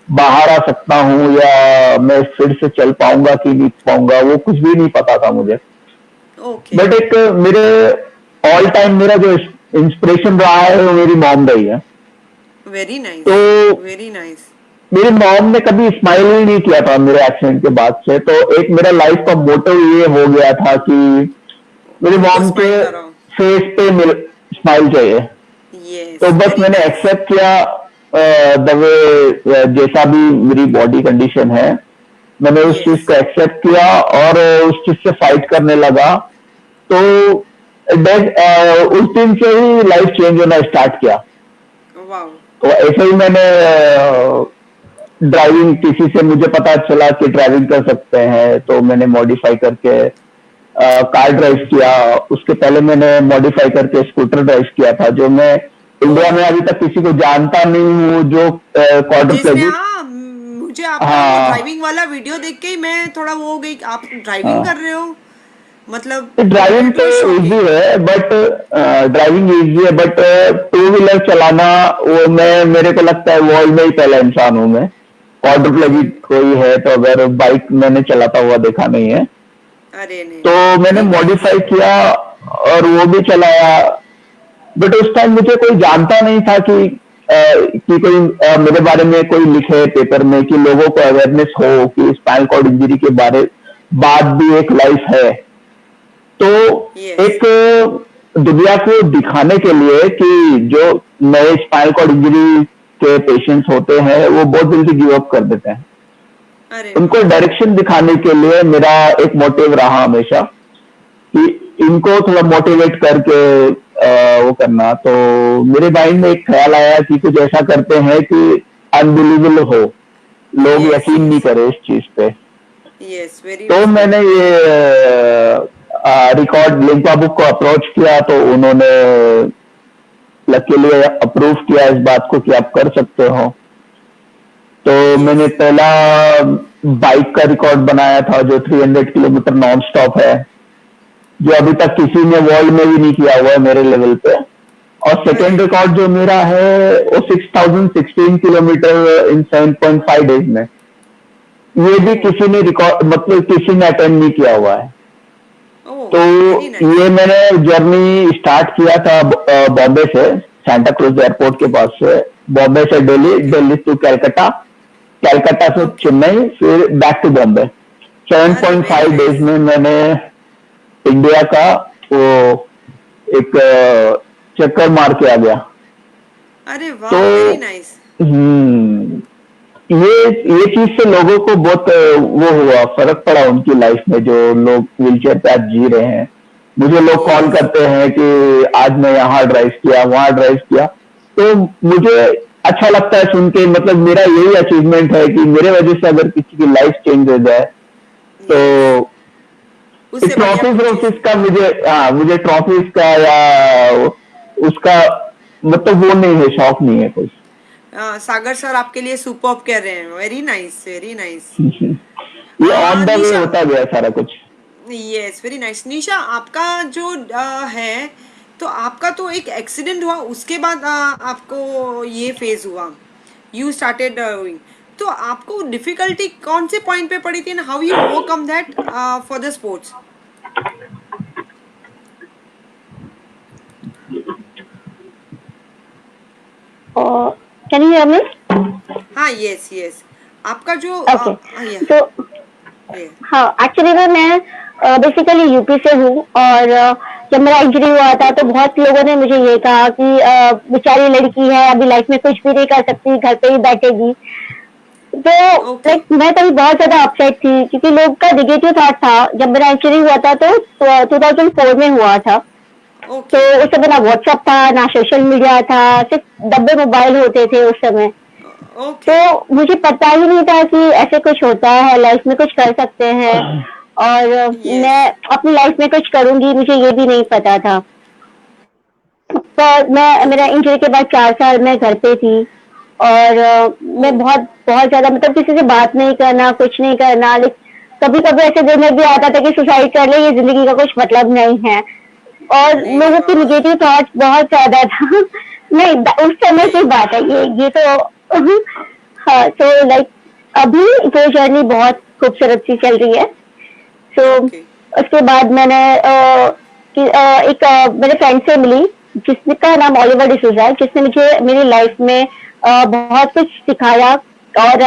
बाहर आ सकता हूँ, या मैं फिर से चल पाऊंगा कि नहीं पाऊंगा, वो कुछ भी नहीं पता था मुझे। ओके। बट एक मेरे ऑल टाइम मेरा जो इंस्पिरेशन रहा है वो मेरी मॉम रही है। वेरी नाइस, तो वेरी नाइस। मेरी मॉम ने कभी स्माइल ही नहीं किया था मेरे एक्सीडेंट के बाद से, तो एक मेरा लाइफ का मोटो ये हो गया था कि मेरी उनको मॉम के स्माइल कराओ। फेस पे स्माइल चाहिए। तो यस, बस वेरी मैंने नाइस। एक्सेप्ट किया द वे, जैसा भी मेरी बॉडी कंडीशन है, मैंने उस चीज यस। को एक्सेप्ट किया और उस चीज से फाइट करने लगा। तो उस दिन से ही लाइफ चेंज होना स्टार्ट किया। वाओ। तो ऐसे ही मैंने ड्राइविंग, किसी से मुझे पता चला कि ड्राइविंग कर सकते हैं, तो मैंने मॉडिफाई करके कार ड्राइव किया। उसके पहले मैंने मॉडिफाई करके स्कूटर ड्राइव किया था, जो मैं इंडिया में अभी तक किसी को जानता नहीं हूँ जो जिसने, क्वाड्रिप्लेजिक। हाँ, मुझे आपका वो हाँ ड्राइविंग वाला वीडियो देख के ही मैं थोड़ा वो हो गई, आप ड्राइविंग कर हाँ, रहे हो, मतलब ड्राइविंग इट तो वाज इजी शॉकिंग। है, बट ड्राइविंग इजी है, बट टू व्हीलर चलाना, वो मैं, मेरे को लगता है वर्ल्ड में ही पहला इंसान हूँ मैं। अरे, क्वाड्रिप्लेजिक कोई है तो, अगर बाइक मैंने चलाता हुआ देखा नहीं है। अरे नहीं तो नहीं, मैंने वेरी नाइस। मॉडिफाई किया और वो भी चलाया। बट उस टाइम मुझे कोई जानता नहीं था कि कोई मेरे बारे में कोई लिखे पेपर में, कि लोगों को अवेयरनेस हो कि स्पाइनल कॉर्ड इंजरी के बारे बाद भी एक लाइफ है। तो यस, एक दुनिया को दिखाने के लिए कि जो नए स्पाइनल कॉर्ड इंजरी के पेशेंट्स होते हैं वो बहुत जल्दी गिव अप कर देते हैं, अरे उनको वाह। डायरेक्शन दिखाने के लिए मेरा एक मोटिव रहा हमेशा कि इनको थोड़ा मोटिवेट करके वो करना। तो मेरे माइंड में एक ख्याल आया कि कुछ ऐसा करते हैं कि अनबिलीवेबल हो, लोग यस, यकीन नहीं यस, करे इस चीज पे। यस, वेरी तो मैंने ट्रू। ये रिकॉर्ड लिंका बुक को अप्रोच किया, तो उन्होंने लकीली अप्रूव किया इस बात को कि आप कर सकते हो। तो मैंने यस, पहला बाइक का रिकॉर्ड बनाया था जो 300 किलोमीटर नॉन स्टॉप है, जो अभी तक किसी ने वर्ल्ड में भी नहीं किया हुआ है मेरे लेवल पे। और सेकेंड अरे रिकॉर्ड जो मेरा है वो 6016 किलोमीटर इन 7.5 डेज में। ये भी ओ, किसी ने रिकॉर्ड, मतलब किसी ने अटेंड नहीं किया हुआ है। ओ, तो वेरी नाइस। ये मैंने जर्नी स्टार्ट किया था बॉम्बे से, सांता क्रूज एयरपोर्ट के ओके, पास से। बॉम्बे से दिल्ली, ओके, दिल्ली टू कलकत्ता, कलकत्ता से ओके। चेन्नई, फिर बैक टू बॉम्बे। अरे वेरी 7.5 डेज नाइस। में मैंने इंडिया का वो एक चक्कर मार के आ गया। अरे तो वाह, वेरी नाइस। हम्म, ये चीज से लोगों को बहुत वो हुआ, फर्क पड़ा उनकी लाइफ में, जो लोग व्हीलचेयर पे आज जी रहे हैं। मुझे लोग कॉल यस, करते हैं कि आज मैं यहाँ ड्राइव किया, वहां ड्राइव किया। तो मुझे अच्छा लगता है सुन के, मतलब मेरा यही अचीवमेंट है कि मेरे वजह से अगर किसी की लाइफ चेंज हो जाए, तो यस, उससे बढ़िया ट्रॉफीज कोई चीज व्रॉफीज नहीं। का मुझे, हाँ, मुझे ट्रॉफीज का या उसका मतलब वो नहीं है, शौक नहीं है कुछ। सागर सर आपके लिए सुपर्ब कह रहे हैं, वेरी नाइस, वेरी नाइस। ये ऑन द वे निशा, होता गया सारा कुछ। Yes, very nice. निशा, आपका जो है, तो आपका तो एक एक्सीडेंट हुआ, उसके बाद आपको ये फेज हुआ, यू स्टार्टेड डूइंग। तो आपको डिफिकल्टी कौन से पॉइंट पे पड़ी थी, and how you overcome that for the sports? Can you hear me? हाँ, यस, यस। आपका जो ओके, ये तो ये हाँ, एक्चुअली मैं बेसिकली यूपी से हूँ, और जब मेरा इंजरी हुआ था तो बहुत लोगों ने मुझे ये कहा कि बेचारी लड़की है, अभी लाइफ में कुछ भी नहीं कर सकती, घर पे ही बैठेगी। तो ओके, लाइक मैं तभी बहुत ज्यादा अपसेट थी, क्योंकि लोग का निगेटिव थॉट था। जब मेरा इंजरी हुआ था तो 2004 में हुआ था। तो ओके, उस समय ना व्हाट्सएप था, ना सोशल मीडिया था, सिर्फ डब्बे मोबाइल होते थे उस समय। ओके, तो मुझे पता ही नहीं था कि ऐसे कुछ होता है, लाइफ में कुछ कर सकते हैं, और यस, मैं अपनी लाइफ में कुछ करूंगी, मुझे ये भी नहीं पता था। पर मैं, मेरा ओके, इंजरी के बाद 4 साल मैं घर पे थी, और ओ, मैं बहुत बहुत ज्यादा, मतलब किसी से बात नहीं करना, कुछ नहीं करना, कभी कभी ऐसे दिन में भी आता था कि सुसाइड कर ले, ये जिंदगी का कुछ मतलब नहीं है, और नहीं लोगों की बाबा। निगेटिव थॉट बहुत ज्यादा था। नहीं, उस समय की बात है ये तो। हाँ, तो लाइक अभी वो जर्नी बहुत खूबसूरत सी चल रही है। So okay. उसके बाद मैंने मेरे फ्रेंड से मिली जिसका नाम ओलिवर डिसूजा है, जिसने मुझे मेरी लाइफ में बहुत कुछ सिखाया, और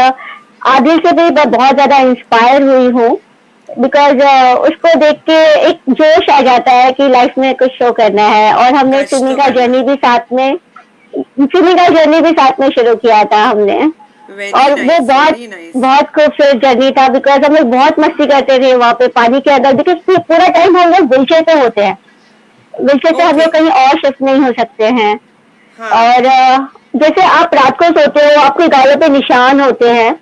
आदिल से भी मैं बहुत ज्यादा इंस्पायर हुई हूँ, बिकॉज उसको देख के एक जोश आ जाता है कि लाइफ में कुछ शो करना है। और हमने कष्ट तो स्विमिंग का करना जर्नी भी साथ में शुरू किया था हमने, वेरी और वो नाइस, बहुत वेरी नाइस। बहुत खूबसूरत जर्नी था, बिकॉज हम लोग बहुत मस्ती करते थे वहाँ पे पानी के अंदर, बिकॉज पूरा टाइम हम लोग व्हीलचेयर पे होते हैं, व्हीलचेयर पे हम ओके। लोग कहीं और शिफ्ट नहीं हो सकते हैं। हाँ। और जैसे आप रात को सोते हो, आपके गालों पे निशान होते हैं,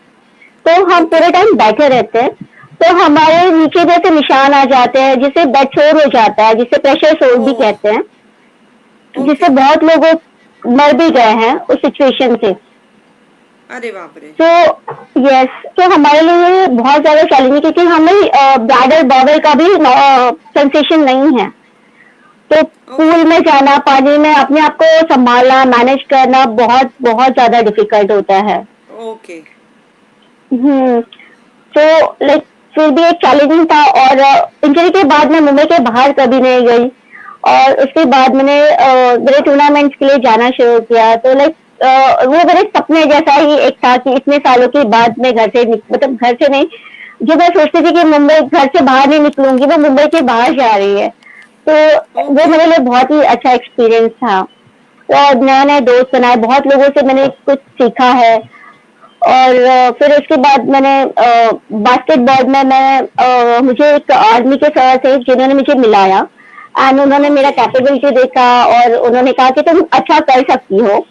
तो हम ओके। पूरे टाइम बैठे रहते हैं, तो हमारे नीचे जैसे निशान आ जाते हैं, जिसे बेड सोर हो जाता है, जिसे प्रेशर सोर भी ओह। कहते हैं, ओके। जिससे बहुत लोग मर भी गए हैं उस सिचुएशन से। अरे बाप रे। तो यस, तो हमारे लिए ये बहुत ज्यादा चैलेंजिंग, क्योंकि हमें ब्लैडर बॉबल का भी सेंसेशन नहीं है। तो ओके। पूल में जाना, पानी में अपने आप को संभालना, मैनेज करना बहुत बहुत ज्यादा डिफिकल्ट होता है। ओके। हम्म। तो लाइक फिर भी एक चैलेंजिंग था, और इंजरी के बाद मैं मुंबई के बाहर कभी नहीं गई, और उसके बाद मैंने मेरे टूर्नामेंट्स के लिए जाना शुरू किया। तो लाइक वो मेरे सपने जैसा ही एक था कि इतने सालों के बाद मैं मतलब घर से नहीं, जो मैं सोचती थी कि मुंबई घर से बाहर नहीं निकलूंगी, वो मुंबई के बाहर जा रही है। तो वो ओके। मेरे लिए बहुत ही अच्छा एक्सपीरियंस था, और नए नए दोस्त बनाए, बहुत लोगों से मैंने कुछ सीखा है। और फिर उसके बाद मैंने बास्केटबॉल में मुझे एक आर्मी के सर थे जिन्होंने मुझे मिलाया, एंड उन्होंने मेरा ओके। कैपेबिलिटी देखा, और उन्होंने कहा कि तुम अच्छा कर सकती हो।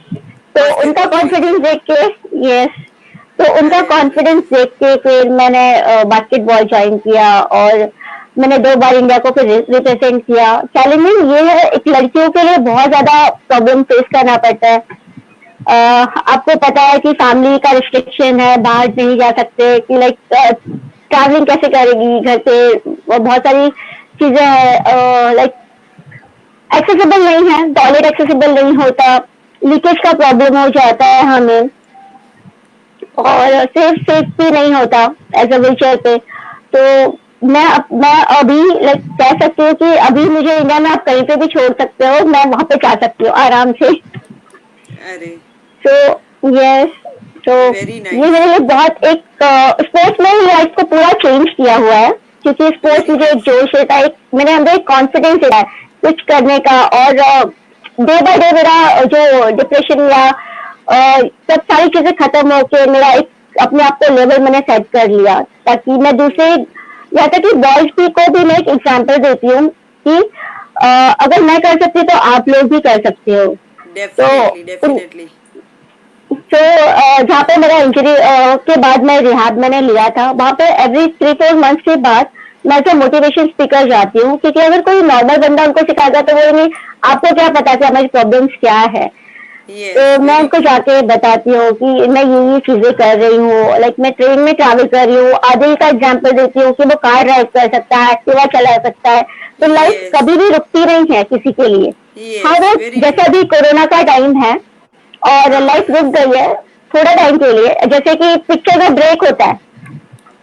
तो उनका बास्केटबॉल में। कॉन्फिडेंस देख के, यस, तो उनका अरे अरे। कॉन्फिडेंस देख के फिर मैंने बास्केटबॉल ज्वाइन किया, और मैंने 2 बार इंडिया को फिर रिप्रेजेंट किया। चैलेंजिंग ये है, एक लड़कियों के लिए बहुत ज्यादा प्रॉब्लम फेस करना पड़ता है। आपको पता है कि फैमिली का रिस्ट्रिक्शन है, बाहर नहीं जा सकते, कि लाइक ट्रैवलिंग कैसे करेगी घर पे, और बहुत सारी चीजें हैं, लाइक एक्सेसिबल नहीं है, टॉयलेट एक्सेसिबल नहीं होता, लीकेज का प्रॉब्लम हो जाता है हमें, ओके। और सेफ भी नहीं होता एज अ व्हीलचेयर पे। तो मैं अभी लाइक कह सकती हूँ कि अभी मुझे इंडिया में आप कहीं पे भी छोड़ सकते हो, मैं वहां पे जा सकती हूँ आराम से। अरे तो यस, तो वेरी ये नाइस, मेरे लिए बहुत एक स्पोर्ट्स में ही लाइफ को पूरा चेंज किया हुआ है, क्योंकि स्पोर्ट्स वेरी मुझे एक नाइस। जोश देता है, मेरे अंदर एक कॉन्फिडेंस देता है कुछ करने का। और डे बाय डे मेरा जो डिप्रेशन या सब सारी चीजें खत्म होके मेरा एक अपने आप को लेवल मैंने सेट कर लिया, ताकि मैं दूसरे, यहाँ तक कि बॉयज भी को भी मैं एक एग्जाम्पल देती हूँ कि अगर मैं कर सकती हूँ तो आप लोग भी कर सकते हो। तो डेफिनेटली डेफिनेटली। तो जहाँ पे मेरा इंजरी के बाद मैं रिहाब मैंने लिया था, वहाँ पे एवरी 3-4 मंथ्स के बाद मैं जो मोटिवेशन स्पीकर जाती हूँ, क्योंकि अगर कोई नॉर्मल बंदा उनको सिखाता तो वो नहीं, आपको क्या पता कि हमारी प्रॉब्लम्स क्या है। तो यस, मैं वेरी उनको ट्रू। जाके बताती हूँ कि मैं ये चीजें कर रही हूँ, लाइक मैं ट्रेन में ट्रैवल कर रही हूँ, आदिल का एग्जाम्पल देती हूँ कि वो कार ड्राइव कर सकता है, एक्टिवा चला सकता है। तो लाइफ यस। कभी भी रुकती नहीं है किसी के लिए। हाँ, यस, वेरी ट्रू। जैसे अभी कोरोना का टाइम है और हाँ। लाइफ रुक गई है थोड़ा टाइम के लिए, जैसे कि पिक्चर में ब्रेक होता है,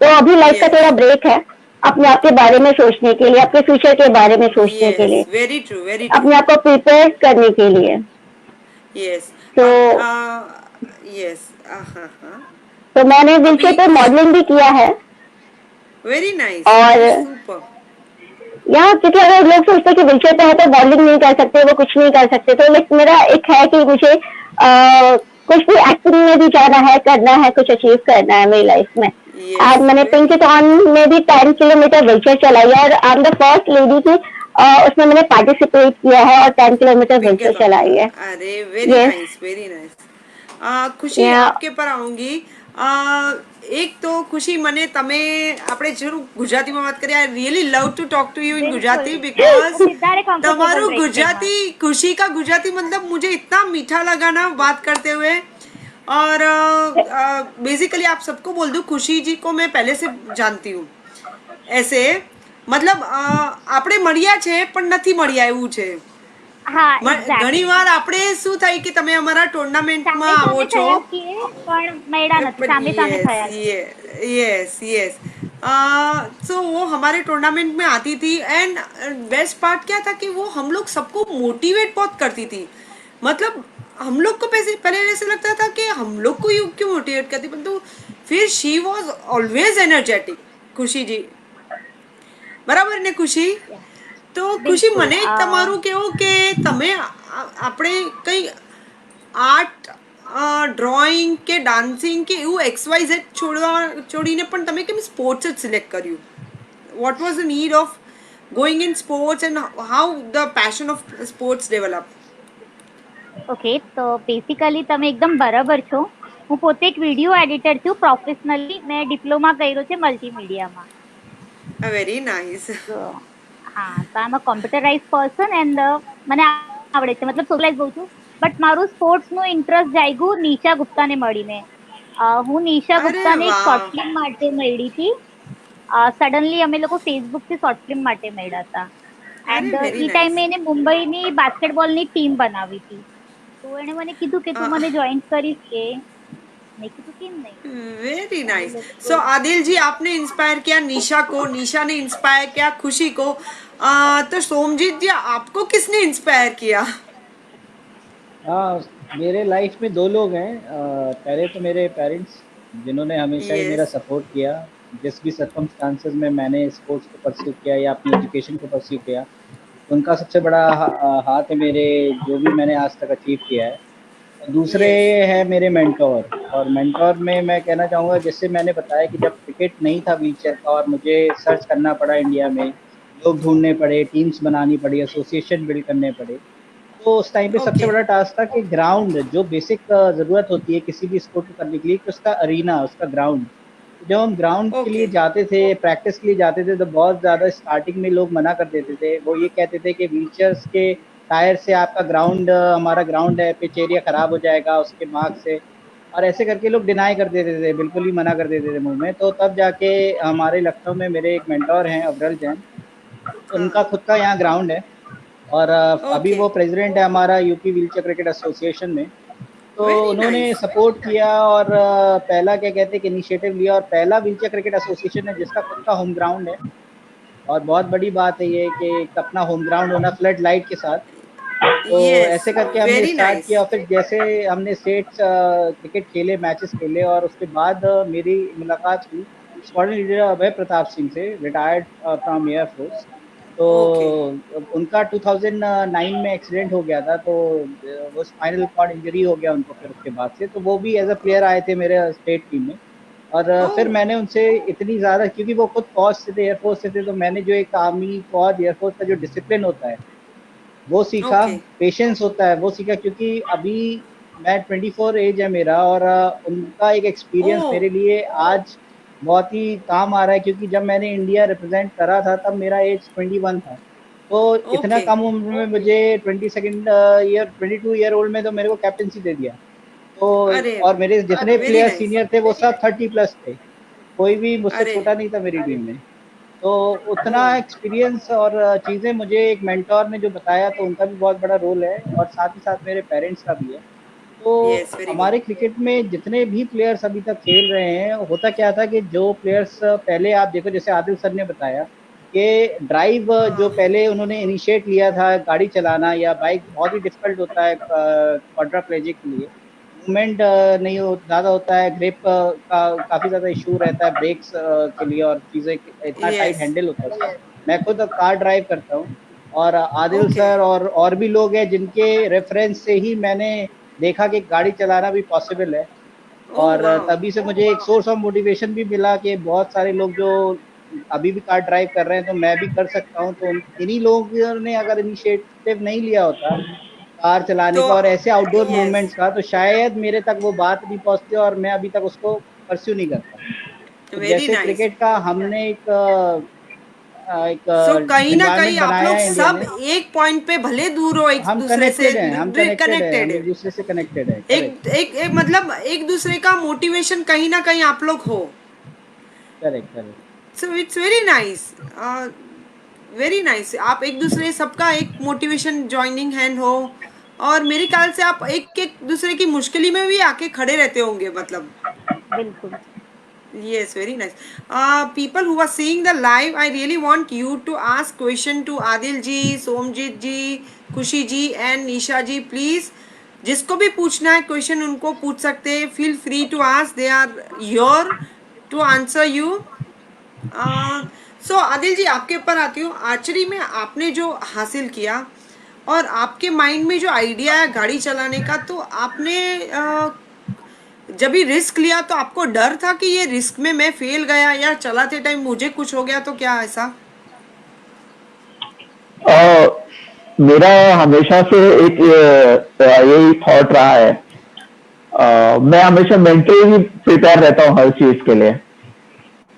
तो अभी लाइफ का यस। थोड़ा ब्रेक है, अपने आप के बारे में सोचने के लिए, अपने फ्यूचर के बारे में सोचने के यस, लिए, वेरी ट्रू, वेरी ट्रू। अपने आप को प्रिपेयर करने के लिए। यस। तो यस। हाँ हाँ। तो मैंने अभी व्हीलचेयर पे कुछ मॉडलिंग भी किया है। वेरी नाइस, और दैट इज सुपर। यहाँ क्योंकि अगर लोग सोचते हैं कि व्हीलचेयर पे है तो मॉडलिंग नहीं कर सकते, वो कुछ नहीं कर सकते, तो लाइक मेरा एक है कि मुझे कुछ भी एक्टिंग में भी जाना है, करना है, कुछ अचीव करना है मेरी लाइफ में। यस, आज मैंने वेरी पिंकथॉन में भी 10 किलोमीटर व्हीलचेयर चलाई है, और I am the first lady की उसमें मैंने पार्टिसिपेट किया है और 10 किलोमीटर व्हीलचेयर पिंकेथॉन। चलाई है। अरे very yes. Nice, very nice. खुशी या आपके પર આઉંગી। એક તો ખુશી મને તમે આપણે જરૂર ગુજરાતીમાં વાત કરીએ, I really love to talk to you in बिल्कुल। गुजराती बिकॉज सिद्धारे कंफर्टेबल તમારું बैठने में। गुजराती, खुशी का गुजराती मतलब मुझे इतना मीठा लगा ना बात करते हुए। और बेसिकली आप सबको बोल दूं, खुशी जी को मैं पहले से जानती हूँ। એસે મતલબ આપણે મળ્યા છે પણ નથી મળ્યા એવું છે. હા ઘણી એક્ઝેક્ટલી. વાર આપણે શું થાય કે તમે અમારા ટુર્નામેન્ટમાં સામે આવો સામે છો થયા છીએ પણ મળ્યા નથી, સામે સામે यस થયા છે. यस यस सो वो हमारे टूर्नामेंट में आती थी एंड बेस्ट पार्ट क्या था कि वो हम लोग सबको मोटिवेट बहुत करती थी. मतलब हम लोग को पहले ऐसे लगता था कि हम लोग को यू क्यों मोटिवेट करती, परंतु फिर शी वॉज ऑलवेज एनर्जेटिक. खुशी जी બરાબર ને ખુશી? તો ખુશી બિલકુલ. મને તમારું કેવું કે તમે આપણે કઈ આર્ટ ડ્રોઈંગ કે ડાન્સિંગ કે એવું XYZ છોડીને પણ તમે કેમ સ્પોર્ટ્સ જ સિલેક્ટ કર્યું? What was the need of going in sports and how the passion of sports develop? Okay, તો બેસિકલી તમે એકદમ બરાબર છો. હું પોતે એક વિડીયો એડિટર છું પ્રોફેશનલી. મેં ડિપ્લોમા કર્યો છે મલ્ટીમીડિયામાં. Very nice. તો હા, તો આમ કોમ્પ્યુટરાઇઝ પર્સન એન્ડ મને આવડે છે, મતલબ સોશલાઇઝ બહુ છું. બટ મારું સ્પોર્ટ્સનું ઇન્ટરેસ્ટ જાગ્યું નિશા ગુપ્તાને મળીને. હું નિશા અરે ગુપ્તાને એક શોર્ટ વાહ. ફિલ્મ માટે મળી હતી. સડનલી અમે લોકો ફેસબુકથી શોર્ટ ફિલ્મ માટે મળ્યા હતા. અરે એન્ડ વેરી ઈ નાઇસ. ટાઈમે એને મુંબઈની બાસ્કેટબોલની ટીમ બનાવી હતી. તો એણે મને કીધું કે તું મને જોઈન કરીશ કે? મેં કીધું કેમ નહીં. वेरी અમે नाइस. લોકો सो आदिल जी आपने इंस्पायर किया निशा को, निशा ने इंस्पायर किया खुशी को. तो सोमजीत जी आपको किसने इंस्पायर किया? हाँ, मेरे लाइफ में दो लोग हैं। पहले तो मेरे पेरेंट्स, जिन्होंने हमेशा ही मेरा यस. सपोर्ट किया। जिस भी सर्कमस्टांसेस में मैंने स्पोर्ट्स को परस्यू किया या अपनी एजुकेशन को परस्यू किया, उनका सबसे बड़ा हाथ है मेरे, जो भी मैंने आज तक अचीव किया है। दूसरे यस. है मेरे मेंटोर। और मेंटोर में मैं कहना चाहूँगा, जैसे मैंने बताया कि जब क्रिकेट नहीं था व्हीलचेयर का और मुझे सर्च करना पड़ा इंडिया में, लोग ढूंढने पड़े, टीम्स बनानी पड़ी, एसोसिएशन बिल्ड करने पड़े, तो उस टाइम पे सबसे ओके. बड़ा टास्क था कि ग्राउंड, जो बेसिक ज़रूरत होती है किसी भी स्पोर्ट को करने के लिए, कि उसका अरीना, उसका ग्राउंड। जब हम ग्राउंड के लिए ओके. जाते थे, प्रैक्टिस के लिए जाते थे, तो बहुत ज़्यादा स्टार्टिंग में लोग मना कर देते थे। वो ये कहते थे कि व्हीलचेयर्स के टायर से आपका ग्राउंड, हमारा ग्राउंड है, पिच एरिया खराब हो जाएगा उसके मार्क्स से, और ऐसे करके लोग डिनाई कर देते थे, बिल्कुल ही मना कर देते थे मुंह में। तो तब जाके हमारे लखनऊ में मेरे एक मेंटोर हैं, अवरल जैन, हाँ. उनका खुद का यहाँ ग्राउंड है। और अभी ओके. वो प्रेसिडेंट है हमारा यूपी व्हीलचेयर क्रिकेट एसोसिएशन में। तो वेरी उन्होंने नाइस. सपोर्ट किया और पहला क्या कहते हैं कि इनिशिएटिव लिया, और पहला व्हीलचेयर क्रिकेट एसोसिएशन है जिसका खुद का होम ग्राउंड है। और बहुत बड़ी बात है ये कि एक अपना होम ग्राउंड होना फ्लड लाइट के साथ। तो यस. ऐसे करके हमने वेरी स्टार्ट नाइस. किया, और फिर जैसे हमने स्टेट्स क्रिकेट खेले, मैचेस खेले, और उसके बाद मेरी मुलाकात हुई स्क्वाड्रन लीडर अभय प्रताप सिंह से, रिटायर्ड फ्रॉम एयरफोर्स। तो ओके. उनका 2009 में एक्सीडेंट हो गया था, तो वो स्पाइनल कॉर्ड इंजरी हो गया उनको। फिर उसके बाद से तो वो भी एज अ प्लेयर आए थे मेरे स्टेट टीम में। और फिर ओह. मैंने उनसे इतनी ज़्यादा, क्योंकि वो खुद फौज से थे, एयरफोर्स से थे, तो मैंने जो एक आर्मी फौज एयरफोर्स का जो डिसिप्लिन होता है वो सीखा, ओके. पेशेंस होता है वो सीखा। क्योंकि अभी मैं 24 एज है मेरा, और उनका एक एक्सपीरियंस ओह. मेरे लिए आज बहुत ही काम आ रहा है। क्योंकि जब मैंने इंडिया रिप्रेजेंट करा था तब मेरा एज 21 था। तो इतना ओके. कम उम्र में मुझे 22 ईयर ओल्ड में तो मेरे को कैप्टनसी दे दिया। तो अरे और मेरे जितने वेरी प्लेयर नाइस. सीनियर थे वो सब 30+ थे, कोई भी मुझसे अरे. छोटा नहीं था मेरी टीम में। तो उतना ओह. एक्सपीरियंस और चीज़ें मुझे एक मेंटोर ने जो बताया, तो उनका भी बहुत बड़ा रोल है, और साथ ही साथ मेरे पेरेंट्स का भी है। तो यस. Very good. हमारे क्रिकेट में जितने भी प्लेयर्स अभी तक खेल रहे हैं, होता क्या था कि जो प्लेयर्स पहले आप देखो, जैसे आदिल सर ने बताया कि ड्राइव जो हाँ. पहले उन्होंने इनिशिएट लिया था, गाड़ी चलाना या बाइक बहुत ही डिफिकल्ट होता है क्वाड्राप्लेजिक के लिए। मूवमेंट नहीं हो ज़्यादा होता है, ग्रिप का काफ़ी ज़्यादा इशू रहता है ब्रेक्स के लिए, और चीज़ें इतना टाइट यस. हैंडल होता है उसका। मैं खुद कार ड्राइव करता हूँ, और आदिल ओके. सर और भी लोग हैं जिनके रेफरेंस से ही मैंने देखा कि गाड़ी चलाना भी पॉसिबल है। ओह और वाओ. तभी से मुझे एक सोर्स ऑफ मोटिवेशन भी मिला कि बहुत सारे लोग जो अभी भी कार ड्राइव कर रहे हैं, तो मैं भी कर सकता हूँ। तो इन्हीं लोगों ने अगर इनिशिएटिव नहीं लिया होता कार चलाने तो का और ऐसे आउटडोर यस. मूवमेंट्स का, तो शायद मेरे तक वो बात नहीं पहुंचती और मैं अभी तक उसको परस्यू नहीं करता। तो वेरी जैसे नाइस. क्रिकेट का हमने एक सो कहीं ना कहीं एनवायरनमेंट आप बनाया लोग है इंडिया सब में। एक पॉइंट पे भले दूर हो एक हम दूसरे से, कनेक्टेड हैं, हम कनेक्टेड हैं, कनेक्टेड हम है. एक दूसरे से कनेक्टेड है। एक, करेक्ट, एक एक मतलब एक दूसरे का मोटिवेशन कहीं ना कहीं आप लोग हो. Correct, correct. So it's very nice. आप एक दूसरे सबका एक मोटिवेशन जॉइनिंग हैंड हो, और मेरे ख्याल से आप एक एक दूसरे की मुश्किल में भी आके खड़े रहते होंगे, मतलब। बिल्कुल। Yes, very nice. People who are seeing the live, I really want you to ask question to Adil ji, Somjit ji, Kushi ji and Nisha ji, please. जिसको भी पूछना है क्वेश्चन उनको पूछ सकते हैं, feel free to ask, they are your to answer you. So Adil ji, आपके ऊपर आती हूँ। आर्चरी में आपने जो हासिल किया और आपके माइंड में जो आइडिया है गाड़ी चलाने का, तो आपने जब भी रिस्क लिया तो आपको डर था कि ये रिस्क में मैं फेल गया या चलाते टाइम मुझे कुछ हो गया, तो क्या ऐसा? अ, मेरा हमेशा से एक यही थॉट रहा है। मैं हमेशा मेंटली प्रिपेयर रहता हूँ हर चीज के लिए।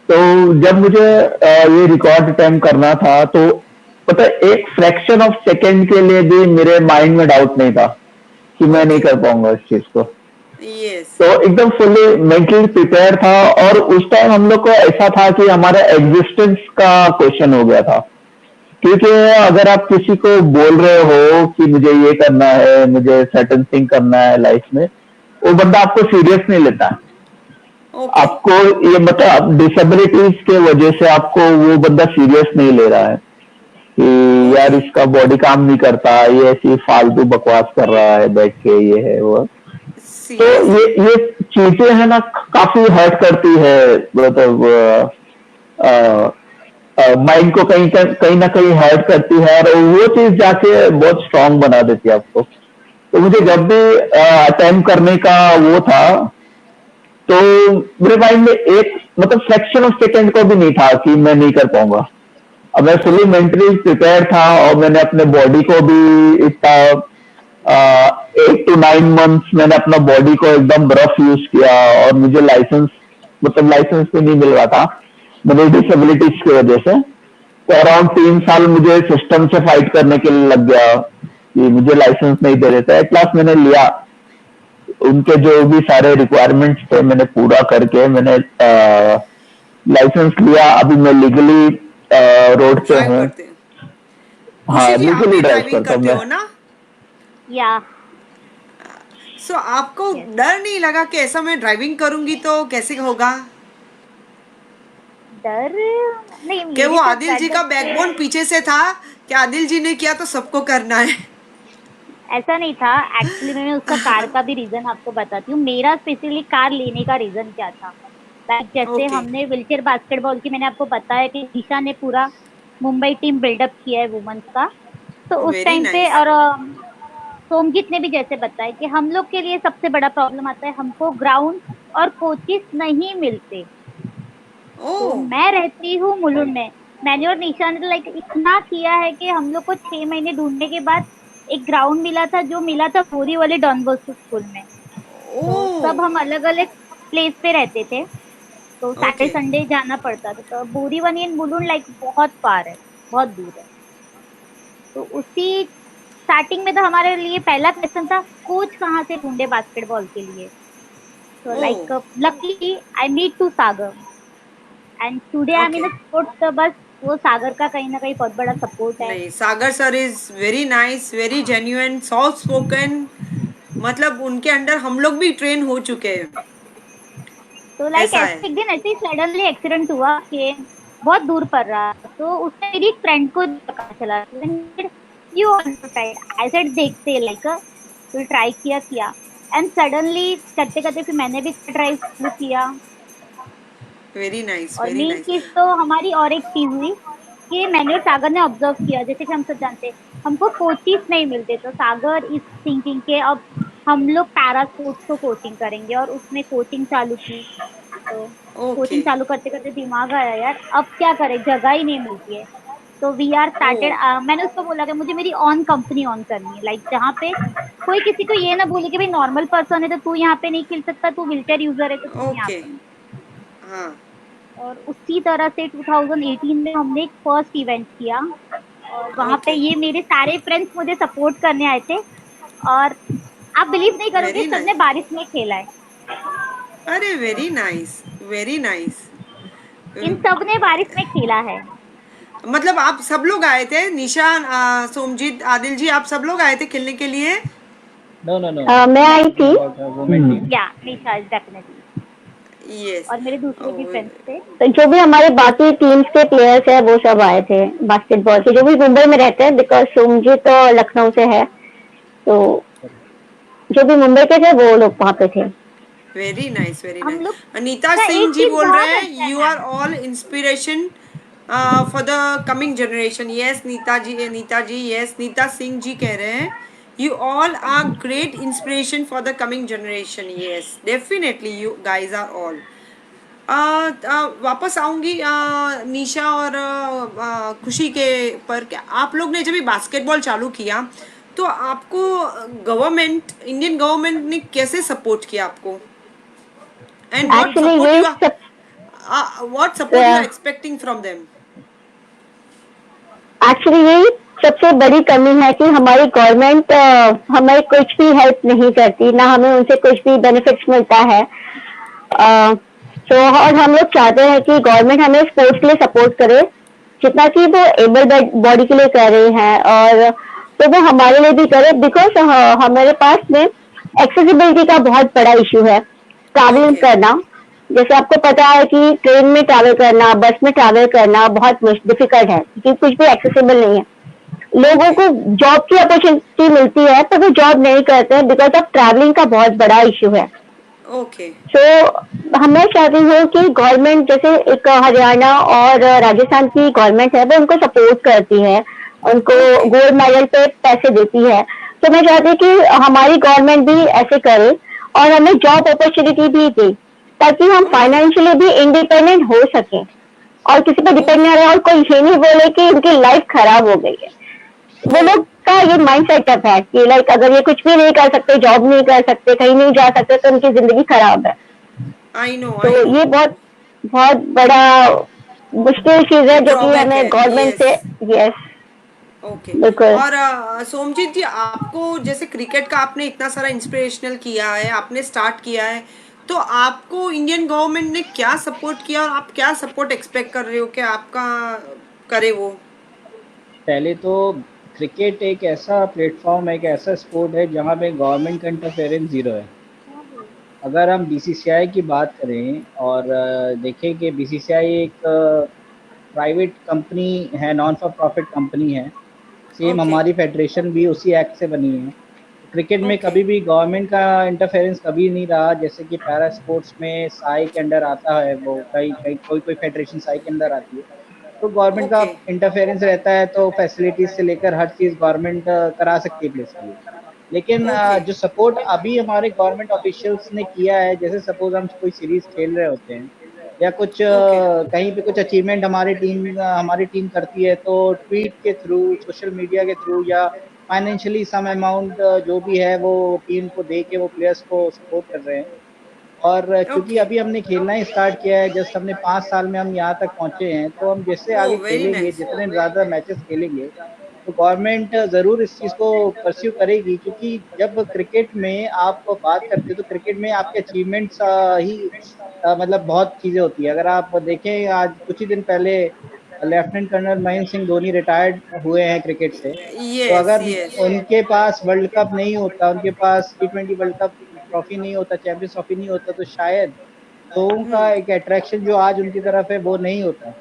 तो जब मुझे ये रिकॉर्ड अटेम्प्ट करना था, तो पता है, एक फ्रैक्शन ऑफ सेकंड के लिए भी मेरे माइंड में डाउट नहीं था कि मैं नहीं ओके। कर पाऊंगा इस चीज को। यस। तो एकदम फुल्ली मेंटली प्रिपेयर था। और उस टाइम हम लोग को ऐसा था कि हमारा एग्जिस्टेंस का क्वेश्चन हो गया था। क्योंकि अगर आप किसी को बोल रहे हो कि मुझे ये करना है, मुझे सर्टेन थिंग करना है लाइफ में, वो बंदा आपको सीरियस नहीं लेता है। ओके। आपको ये मतलब डिसेबिलिटीज के वजह से आपको वो बंदा सीरियस नहीं ले रहा है कि यार ओके। इसका बॉडी काम नहीं करता, ये ऐसी फालतू बकवास कर रहा है बैठ के, ये है वो। तो सीरियसली। ये चीजें है ना, काफी हर्ट करती है, मतलब माइंड को कहीं ना कहीं हर्ट करती है, और वो चीज जाके बहुत स्ट्रांग बना देती है आपको। तो मुझे जब भी अटेम्प्ट करने का वो था, तो मेरे माइंड में एक मतलब फ्रैक्शन ऑफ सेकेंड को भी नहीं था कि मैं नहीं कर पाऊंगा। अब मैं फुली मेंटली प्रिपेयर था, और मैंने अपने बॉडी को भी इतना 8 to 9 months मैंने अपना बॉडी को एकदम रफ यूज किया। और मुझे लाइसेंस, मतलब लाइसेंस भी नहीं मिल रहा था मेरी डिसेबिलिटीज की वजह से। तो अराउंड 3 साल मुझे सिस्टम से फाइट करने के लिए लग गया कि मुझे लाइसेंस नहीं दे रहे थे। एट लास्ट मैंने लिया, उनके जो भी सारे रिक्वायरमेंट्स थे मैंने पूरा करके मैंने लाइसेंस लिया। अभी मैं लीगली रोड पे ड्राइव हूँ। करते हैं? हाँ, खुशी जी, आप लीगली भी ड्राइव ड्राइविंग करता हूँ करते मैं। हो ना? या सो आपको यस। डर नहीं लगा कि ऐसा मैं ड्राइविंग करूंगी तो कैसे होगा? डर नहीं, कि मेरे वो साथ आदिल जी का बैकबोन बैठक पीछे से था कि आदिल जी ने किया तो सबको करना है? ऐसा नहीं था। एक्चुअली मैं उसका कार का भी रीजन आपको बताती हूँ। मेरा स्पेशली कार लेने का रीजन क्या था, लाइक जैसे ओके। हमने व्हीलचेयर बास्केटबॉल की, मैंने आपको बताया कि ईशा ने पूरा मुंबई टीम बिल्डअप किया है वुमेन्स का। तो उस वेरी टाइम पे, नाइस। और सोमजीत ने भी जैसे बताया कि हम लोग के लिए सबसे बड़ा प्रॉब्लम आता है, हमको ग्राउंड और कोचेस नहीं मिलते। ओ। तो मैं रहती हूँ मुलुंड में। मैंने और निशा ने लाइक इतना किया है कि हम लोग को 6 महीने ढूंढने के बाद एक ग्राउंड मिला था, जो मिला था बोरी वाले डॉन बॉस्को स्कूल में। तो ओ। सब हम अलग अलग प्लेस पे रहते थे, तो सैटरडे ओके। संडे जाना पड़ता था। तो बोरी वाली एंड मुलुंड लाइक बहुत पार है, बहुत दूर है। तो उसी स्टार्टिंग में तो हमारे लिए पहला क्वेश्चन था, कोच कहाँ से ढूंढे बास्केटबॉल के लिए। तो ओ। Like luckily I meet to Sagar, and today I am okay. In sports. तो बस वो सागर का कहीं ना कहीं बहुत बड़ा सपोर्ट है। नहीं, Sagar sir is very nice, very genuine, soft spoken. मतलब उनके अंडर हम लोग भी ट्रेन हो चुके हैं। तो लाइक ऐसा है। ऐसे एक दिन ऐसे ही सडनली एक्सीडेंट हुआ कि बहुत दूर पड़ रहा, तो उसने मेरी एक फ्रेंड को पता चला। You want to try, I said देखते लाइक, तो ट्राई किया किया, एंड सडनली करते करते फिर मैंने भी ट्राई शुरू किया। वेरी नाइस, और वेरी मेन नाइस। चीज तो हमारी और एक चीज हुई कि मैंने और सागर ने ऑब्जर्व किया, जैसे कि हम सब जानते हैं हमको कोचिस नहीं मिलते, तो सागर इस थिंकिंग के अब हम लोग पैरा स्पोर्ट्स को कोचिंग करेंगे, और उसने कोचिंग चालू की। तो ओके। कोचिंग चालू करते करते दिमाग आया यार अब क्या करें, जगह ही नहीं मिलती है। तो वी आर ओ। स्टार्टेड, मैंने उसको बोला कि मुझे मेरी ऑन कंपनी ऑन करनी है, लाइक जहाँ पे कोई किसी को ये ना बोले कि भाई नॉर्मल पर्सन है तो तू यहाँ पे नहीं खेल सकता, तू व्हीलचेयर यूजर है तो तू यहाँ ओके। पे नहीं। हाँ। और उसी तरह से 2018 में हमने एक फर्स्ट इवेंट किया, और वहाँ पे ओके। ये मेरे सारे फ्रेंड्स मुझे सपोर्ट करने आए थे। और आप बिलीव नहीं करोगे, वेरी सबने नाइस। बारिश में खेला है। अरे वेरी नाइस, वेरी नाइस। इन सब ने बारिश में खेला है। मतलब आप सब लोग आए थे, निशा, सोमजीत, आदिल जी, आप सब लोग आए थे खेलने के लिए? नो नो नो, मैं आई थी। About women team. या निशा डेफिनेटली, यस। और मेरे दूसरे भी फ्रेंड्स थे। तो जो भी हमारे बाकी टीम्स के प्लेयर्स है वो सब आए थे बास्केटबॉल के, जो भी मुंबई में रहते हैं, बिकॉज सोमजी तो लखनऊ से है, तो जो भी मुंबई के थे वो लोग वहाँ पे थे। वेरी नाइस, वेरी हम नाइस। लोग अनीता का सिंह एक जी चीज बोल रहे बहुत हैं, अच्छा यू है। Are all inspiration for the coming generation. Yes Nita ji, Nita ji, yes Nita Singh ji कह रहे हैं, you all are great inspiration for the coming generation. Yes definitely, you guys are all. वापस आऊंगी निशा और खुशी के पर। क्या आप लोग ने जब ये बास्केटबॉल चालू किया तो आपको गवर्नमेंट, इंडियन गवर्नमेंट ने कैसे सपोर्ट किया आपको? एंड व्हाट एक्चुअली सपोर्ट ये यू सब what support you are expecting from them? Actually यही सबसे बड़ी कमी है कि हमारी गवर्नमेंट हमें कुछ भी हेल्प नहीं करती, ना हमें उनसे कुछ भी बेनिफिट्स मिलता है। तो और हम लोग चाहते हैं कि गवर्नमेंट हमें स्पोर्ट्स के लिए सपोर्ट करे, जितना कि वो एबल बॉडी के लिए कर रही है, और तो वो हमारे लिए भी करे, बिकॉज हमारे पास में एक्सेसिबिलिटी का बहुत बड़ा इशू है। Travelling Okay. करना, जैसे आपको पता है कि ट्रेन में ट्रैवल करना, बस में ट्रैवल करना बहुत डिफिकल्ट है, क्योंकि कुछ भी एक्सेसिबल नहीं है। लोगों Okay. को जॉब की अपॉर्चुनिटी मिलती है पर वो जॉब नहीं करते हैं, बिकॉज ऑफ ट्रैवलिंग का बहुत बड़ा इशू है। Okay. तो मैं चाहती हूँ कि गवर्नमेंट, जैसे एक हरियाणा और राजस्थान की गवर्नमेंट है, वो उनको सपोर्ट करती है, उनको Okay. गोल्ड मेडल पे पैसे देती है। तो मैं चाहती हूँ कि हमारी गवर्नमेंट भी ऐसे करे और हमें जॉब अपॉर्चुनिटी भी दे, ताकि हम Okay. फाइनेंशियली भी इंडिपेंडेंट हो सके और किसी पर डिपेंड Okay. नहीं रहे, और कोई ये नहीं बोले कि उनकी लाइफ खराब हो गई है। वो Oh. लोग का ये माइंड सेटअप है कि लाइक अगर ये कुछ भी नहीं कर सकते, जॉब नहीं कर सकते, कहीं नहीं जा सकते, तो उनकी जिंदगी खराब है। I know. तो I know. ये बहुत बहुत बड़ा मुश्किल चीज है जो कि ड्रॉबैक हमें है। Government yes. Say. Yes, okay. बिल्कुल। और सोमजीत जी, आपको जैसे क्रिकेट का आपने इतना सारा इंस्पिरेशनल किया है, आपने स्टार्ट किया है, तो आपको इंडियन गवर्नमेंट ने क्या सपोर्ट किया और आप क्या सपोर्ट एक्सपेक्ट कर रहे हो कि आपका करे वो? पहले तो क्रिकेट एक ऐसा प्लेटफॉर्म है, एक ऐसा स्पोर्ट है जहाँ पे गवर्नमेंट का इंटरफेरेंस ज़ीरो है। अगर हम बीसीसीआई की बात करें और देखें कि बीसीसीआई एक प्राइवेट कंपनी है, नॉन फॉर प्रॉफिट कंपनी है। Same okay. हमारी फेडरेशन भी उसी एक्ट से बनी है। क्रिकेट में ओके। कभी भी गवर्नमेंट का इंटरफेरेंस कभी नहीं रहा, जैसे कि पैरा स्पोर्ट्स में साई के अंडर आता है, वो कई कई कोई कोई फेडरेशन साई के अंदर आती है, तो गवर्नमेंट का ओके। इंटरफेरेंस रहता है, तो फैसिलिटीज से लेकर हर चीज़ गवर्नमेंट करा सकती है प्लेस के लिए। लेकिन ओके। जो सपोर्ट अभी हमारे गवर्नमेंट ऑफिशियल्स ने किया है, जैसे सपोज हम कोई सीरीज खेल रहे होते हैं या कुछ ओके। कहीं पे कुछ अचीवमेंट हमारी टीम करती है, तो ट्वीट के थ्रू, सोशल मीडिया के थ्रू या फाइनेंशियली सम अमाउंट जो भी है वो टीम को दे के वो प्लेयर्स को सपोर्ट कर रहे हैं। और क्योंकि ओके। अभी हमने खेलना ही स्टार्ट किया है, जस्ट हमने 5 साल में हम यहाँ तक पहुँचे हैं, तो हम जैसे ओह, आगे वेरी खेलेंगे, नाइस। जितने ज़्यादा मैचेस खेलेंगे, तो गवर्नमेंट ज़रूर इस चीज़ को परस्यू करेगी। क्योंकि जब क्रिकेट में आप बात करते हो तो क्रिकेट में आपके अचीवमेंट्स ही मतलब बहुत चीज़ें होती है। अगर आप देखें, आज कुछ ही दिन पहले lieutenant colonel Mahendra Singh Dhoni retired हुए हैं क्रिकेट से। तो यस। अगर यस। उनके पास वर्ल्ड कप नहीं होता, उनके पास T20 वर्ल्ड कप ट्रॉफी नहीं होता, चैंपियंस ट्रॉफी नहीं होता, तो शायद लोगों का एक अट्रैक्शन जो आज उनकी तरफ है वो नहीं होता।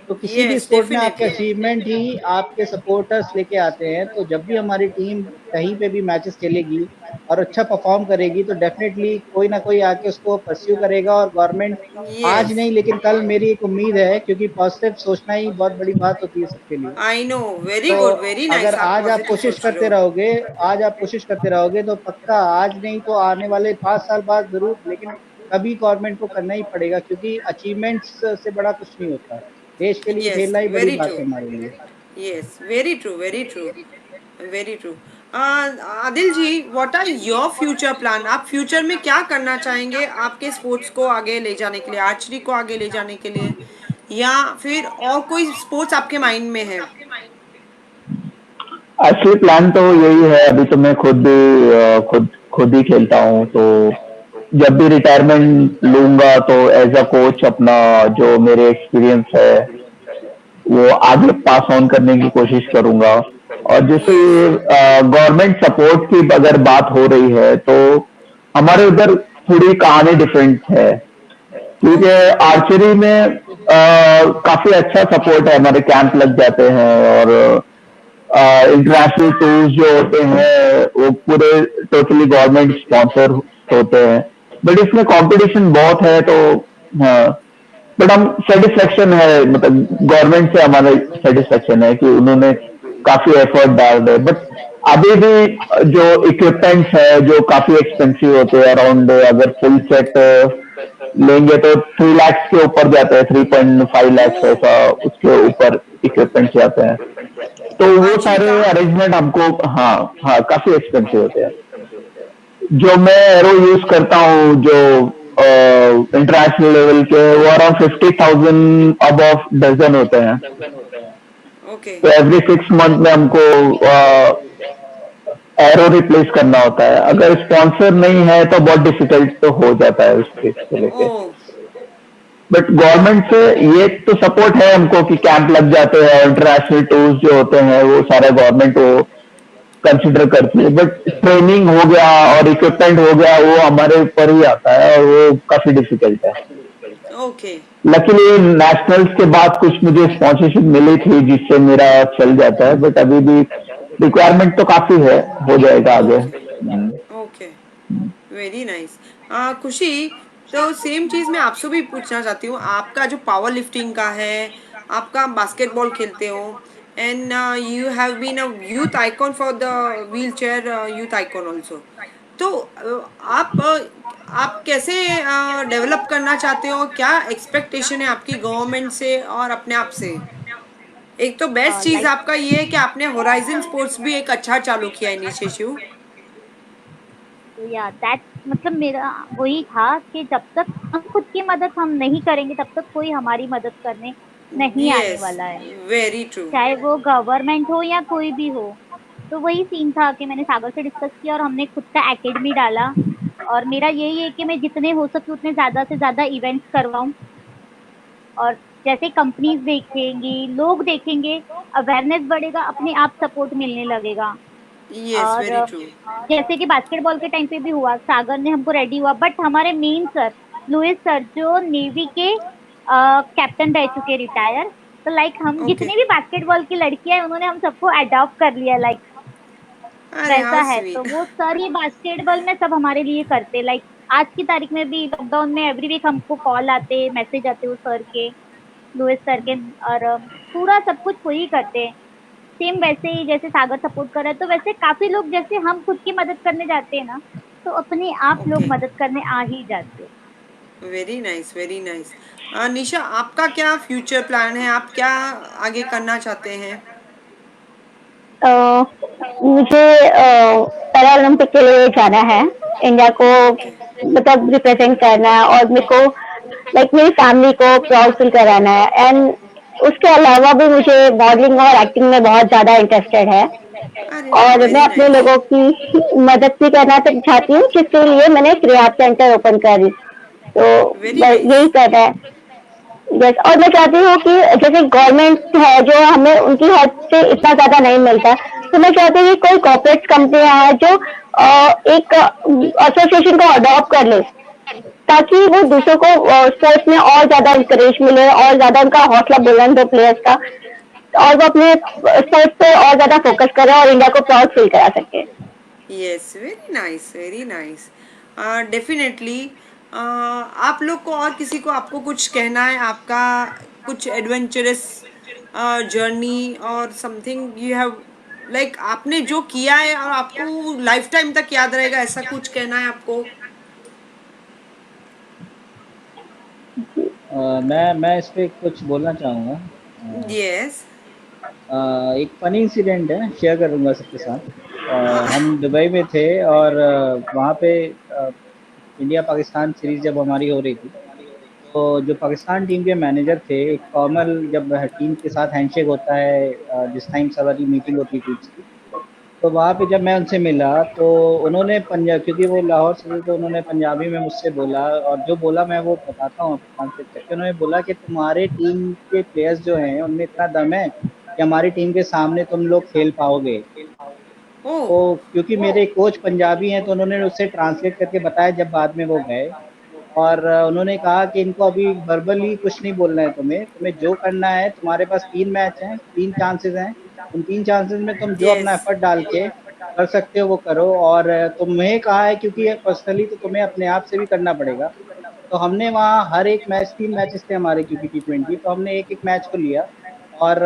तो किसी भी यस, स्पोर्ट में आपके डेफिनेटली। अचीवमेंट ही आपके सपोर्टर्स लेके आते हैं। तो जब भी हमारी टीम कहीं पे भी मैचेस खेलेगी और अच्छा परफॉर्म करेगी, तो डेफिनेटली कोई ना कोई आके उसको परस्यू करेगा। और गवर्नमेंट आज यस। नहीं लेकिन कल, मेरी एक उम्मीद है, क्योंकि पॉजिटिव सोचना ही बहुत बड़ी बात होती है सबके लिए। आई नो, वेरी तो गुड, वेरी अगर नाइस, आप आज आप पॉजिटिव कोशिश सोच रहे करते हो। रहोगे, आज आप कोशिश करते रहोगे, तो पक्का आज नहीं तो आने वाले 5 साल बाद जरूर, लेकिन कभी गवर्नमेंट को करना ही पड़ेगा। क्योंकि अचीवमेंट्स से बड़ा कुछ नहीं होता, देश के लिए यस, खेलना ही बड़ी वेरी बात ट्रू। है हमारे लिए। Yes, very true, very true, very true. Adil ji, what are your future plan? आप फ्यूचर में क्या करना चाहेंगे आपके स्पोर्ट्स को आगे ले जाने के लिए, आर्चरी को आगे ले जाने के लिए, या फिर और कोई स्पोर्ट्स आपके माइंड में है? असली प्लान तो यही है। अभी तो मैं खुद भी खुद खुद ही खेलता हूँ, तो जब भी रिटायरमेंट लूंगा तो एज अ कोच अपना जो मेरे एक्सपीरियंस है वो आगे पास ऑन करने की कोशिश करूंगा। और जैसे Yes. गवर्नमेंट सपोर्ट की अगर बात हो रही है तो हमारे उधर थोड़ी कहानी डिफरेंट है, क्योंकि Okay. आर्चरी में काफी अच्छा सपोर्ट है, हमारे कैंप लग जाते हैं और इंटरनेशनल टूर्स जो होते हैं वो पूरे टोटली गवर्नमेंट स्पॉन्सर होते हैं। बट इसमें कंपटीशन बहुत है, तो हाँ, बट हम सेटिस्फेक्शन है, मतलब गवर्नमेंट से हमारा सेटिस्फेक्शन है कि उन्होंने काफी एफर्ट डाल रहे, बट अभी भी जो इक्विपमेंट्स है जो काफी एक्सपेंसिव होते हैं, अराउंड अगर फुल सेट लेंगे तो 3 लाख के ऊपर जाता है, 3.5 लाख Oh. ऐसा उसके ऊपर इक्विपमेंट जाते हैं। तो वो आर्चरी सारे का अरेंजमेंट हमको, हाँ हाँ, काफी एक्सपेंसिव होते हैं। जो मैं एरो यूज करता हूँ जो इंटरनेशनल लेवल के, वो अराउंड 50,000 अबव डजन होते हैं। Okay. तो एवरी 6 मंथ में हमको एरो रिप्लेस करना होता है। अगर स्पॉन्सर नहीं है तो बहुत डिफिकल्ट तो हो जाता है उस चीज को लेके। Oh. बट गवर्नमेंट से ये तो सपोर्ट है हमको कि कैंप लग जाते हैं, इंटरनेशनल टूर्स जो होते हैं वो सारा गवर्नमेंट वो कंसिडर करती है, बट ट्रेनिंग हो गया और इक्विपमेंट हो गया वो हमारे ऊपर ही आता है और वो काफी डिफिकल्ट है। Okay. लकीली नेशनल्स के बाद कुछ मुझे स्पॉन्सरशिप मिली थी जिससे मेरा चल जाता है, बट अभी भी रिक्वायरमेंट तो काफी है, हो जाएगा आगे। Okay. Okay. Very nice. खुशी, तो सेम चीज मैं आपसे भी पूछना चाहती हूँ, आपका जो पावर लिफ्टिंग का है, आपका बास्केटबॉल खेलते हो, and you have been a youth icon for the wheelchair youth icon also. तो आप कैसे डेवलप करना चाहते हो, क्या एक्सपेक्टेशन है आपकी गवर्नमेंट से और अपने आप से? एक तो बेस्ट चीज लाइक आपका ये है कि आपने होराइजन स्पोर्ट्स भी एक अच्छा चालू किया इनिशिएटिव। या दैट मतलब मेरा वही था कि जब तक हम खुद की मदद हम नहीं करेंगे तब तक कोई हमारी मदद करने नहीं आने यस, वाला है, वेरी ट्रू। चाहे वो गवर्नमेंट हो या कोई भी हो। तो वही सीन था कि मैंने सागर से डिस्कस किया और हमने खुद का एकेडमी डाला। और मेरा यही है कि मैं जितने हो सके उतने ज़्यादा से ज़्यादा इवेंट्स करवाऊँ। और जैसे कंपनीज देखेंगी, लोग देखेंगे, अवेयरनेस बढ़ेगा, अपने आप सपोर्ट मिलने लगेगा। यस, और वेरी ट्रू। जैसे कि बास्केटबॉल के टाइम पे भी हुआ, सागर ने हमको रेडी हुआ, बट हमारे मेन सर लुइस सर जो नेवी के कैप्टन रह चुके रिटायर, तो लाइक हम ओके। जितनी भी बास्केटबॉल की लड़कियां हैं उन्होंने हम सबको अडॉप्ट कर लिया लाइक अरे वैसा हाउ है। तो स्वीट। वो सर ये बास्केटबॉल में सब हमारे लिए करते, लाइक आज की तारीख में भी लॉकडाउन में एवरी वीक हमको कॉल आते, मैसेज आते वो सर के, लुइस सर के। और पूरा सब कुछ वही करते हैं। सेम वैसे ही जैसे सागर सपोर्ट कर रहा है, तो वैसे काफी लोग जैसे हम खुद की मदद करने जाते हैं ना, तो अपने आप लोग ओके, मदद करने आ ही जाते हैं। Very nice, very nice. Nisha, आपका क्या फ्यूचर प्लान है, आप क्या आगे करना चाहते हैं? अ, मुझे पैरा ओलंपिक के लिए जाना है, इंडिया को ओके। मतलब रिप्रेजेंट करना है, और मेरे को लाइक मेरी फैमिली को प्राउड फील कराना है। एंड उसके अलावा भी मुझे मॉडलिंग और एक्टिंग में बहुत ज़्यादा इंटरेस्टेड है, अरे वाह, और मैं वेरी अपने नाइस। लोगों की मदद भी करना चाहती हूँ, जिसके लिए मैंने एक रिहाब सेंटर ओपन करी। तो वेरी यही नाइस। करना है। यस, और मैं चाहती हूँ कि जैसे गवर्नमेंट है जो हमें उनकी हेल्प से इतना ज्यादा नहीं मिलता, तो मैं चाहती हूँ कि कोई कॉर्पोरेट कंपनियां हैं जो एक एसोसिएशन को अडॉप्ट कर ले, ताकि वो दूसरों को स्पोर्ट्स में और ज्यादा इंकरेज मिले और ज्यादा उनका हौसला बुलंद हो प्लेयर्स का, और वो अपने स्पोर्ट्स पे और ज्यादा फोकस करे और इंडिया को प्राउड फील करा सके। Yes, very nice, very nice. Definitely. आप लोग को और किसी को आपको कुछ कहना है, आपका कुछ एडवेंचरस जर्नी और समथिंग यू हैव, लाइक आपने जो किया है और आपको लाइफ टाइम तक याद रहेगा, ऐसा कुछ कहना है आपको? मैं इस पे कुछ बोलना चाहूँगा। यस। एक फनी इंसिडेंट है, शेयर करूँगा सबके साथ। हाँ। हम दुबई में थे और वहाँ पे इंडिया पाकिस्तान सीरीज जब हमारी हो रही थी, तो जो पाकिस्तान टीम के मैनेजर थे, एक फॉर्मल जब टीम के साथ हैंडशेक होता है जिस टाइम सवारी मीटिंग होती थी उसकी, तो वहाँ पे जब मैं उनसे मिला तो उन्होंने पंजाब, क्योंकि वो लाहौर से थे, तो उन्होंने पंजाबी में मुझसे बोला, और जो बोला मैं वो बताता हूँ ट्रांसलेट करके। उन्होंने बोला कि तुम्हारे टीम के प्लेयर्स जो हैं उनमें इतना दम है कि हमारी टीम के सामने तुम लोग खेल पाओगे। ओह, तो क्योंकि मेरे कोच पंजाबी हैं तो उन्होंने उससे ट्रांसलेट करके बताया जब बाद में वो गए। और उन्होंने कहा कि इनको अभी वर्बली कुछ नहीं बोलना है, तुम्हें तुम्हें जो करना है, तुम्हारे पास 3 मैच हैं, 3 चांसेस हैं, उन 3 चांसेस में तुम जो अपना यस, एफर्ट डाल के कर सकते हो वो करो। और तुम्हें कहा है क्योंकि पर्सनली तो तुम्हें अपने आप से भी करना पड़ेगा। तो हमने वहाँ हर एक मैच, 3 मैचेस थे हमारे क्योंकि T20, तो हमने एक एक मैच को लिया। और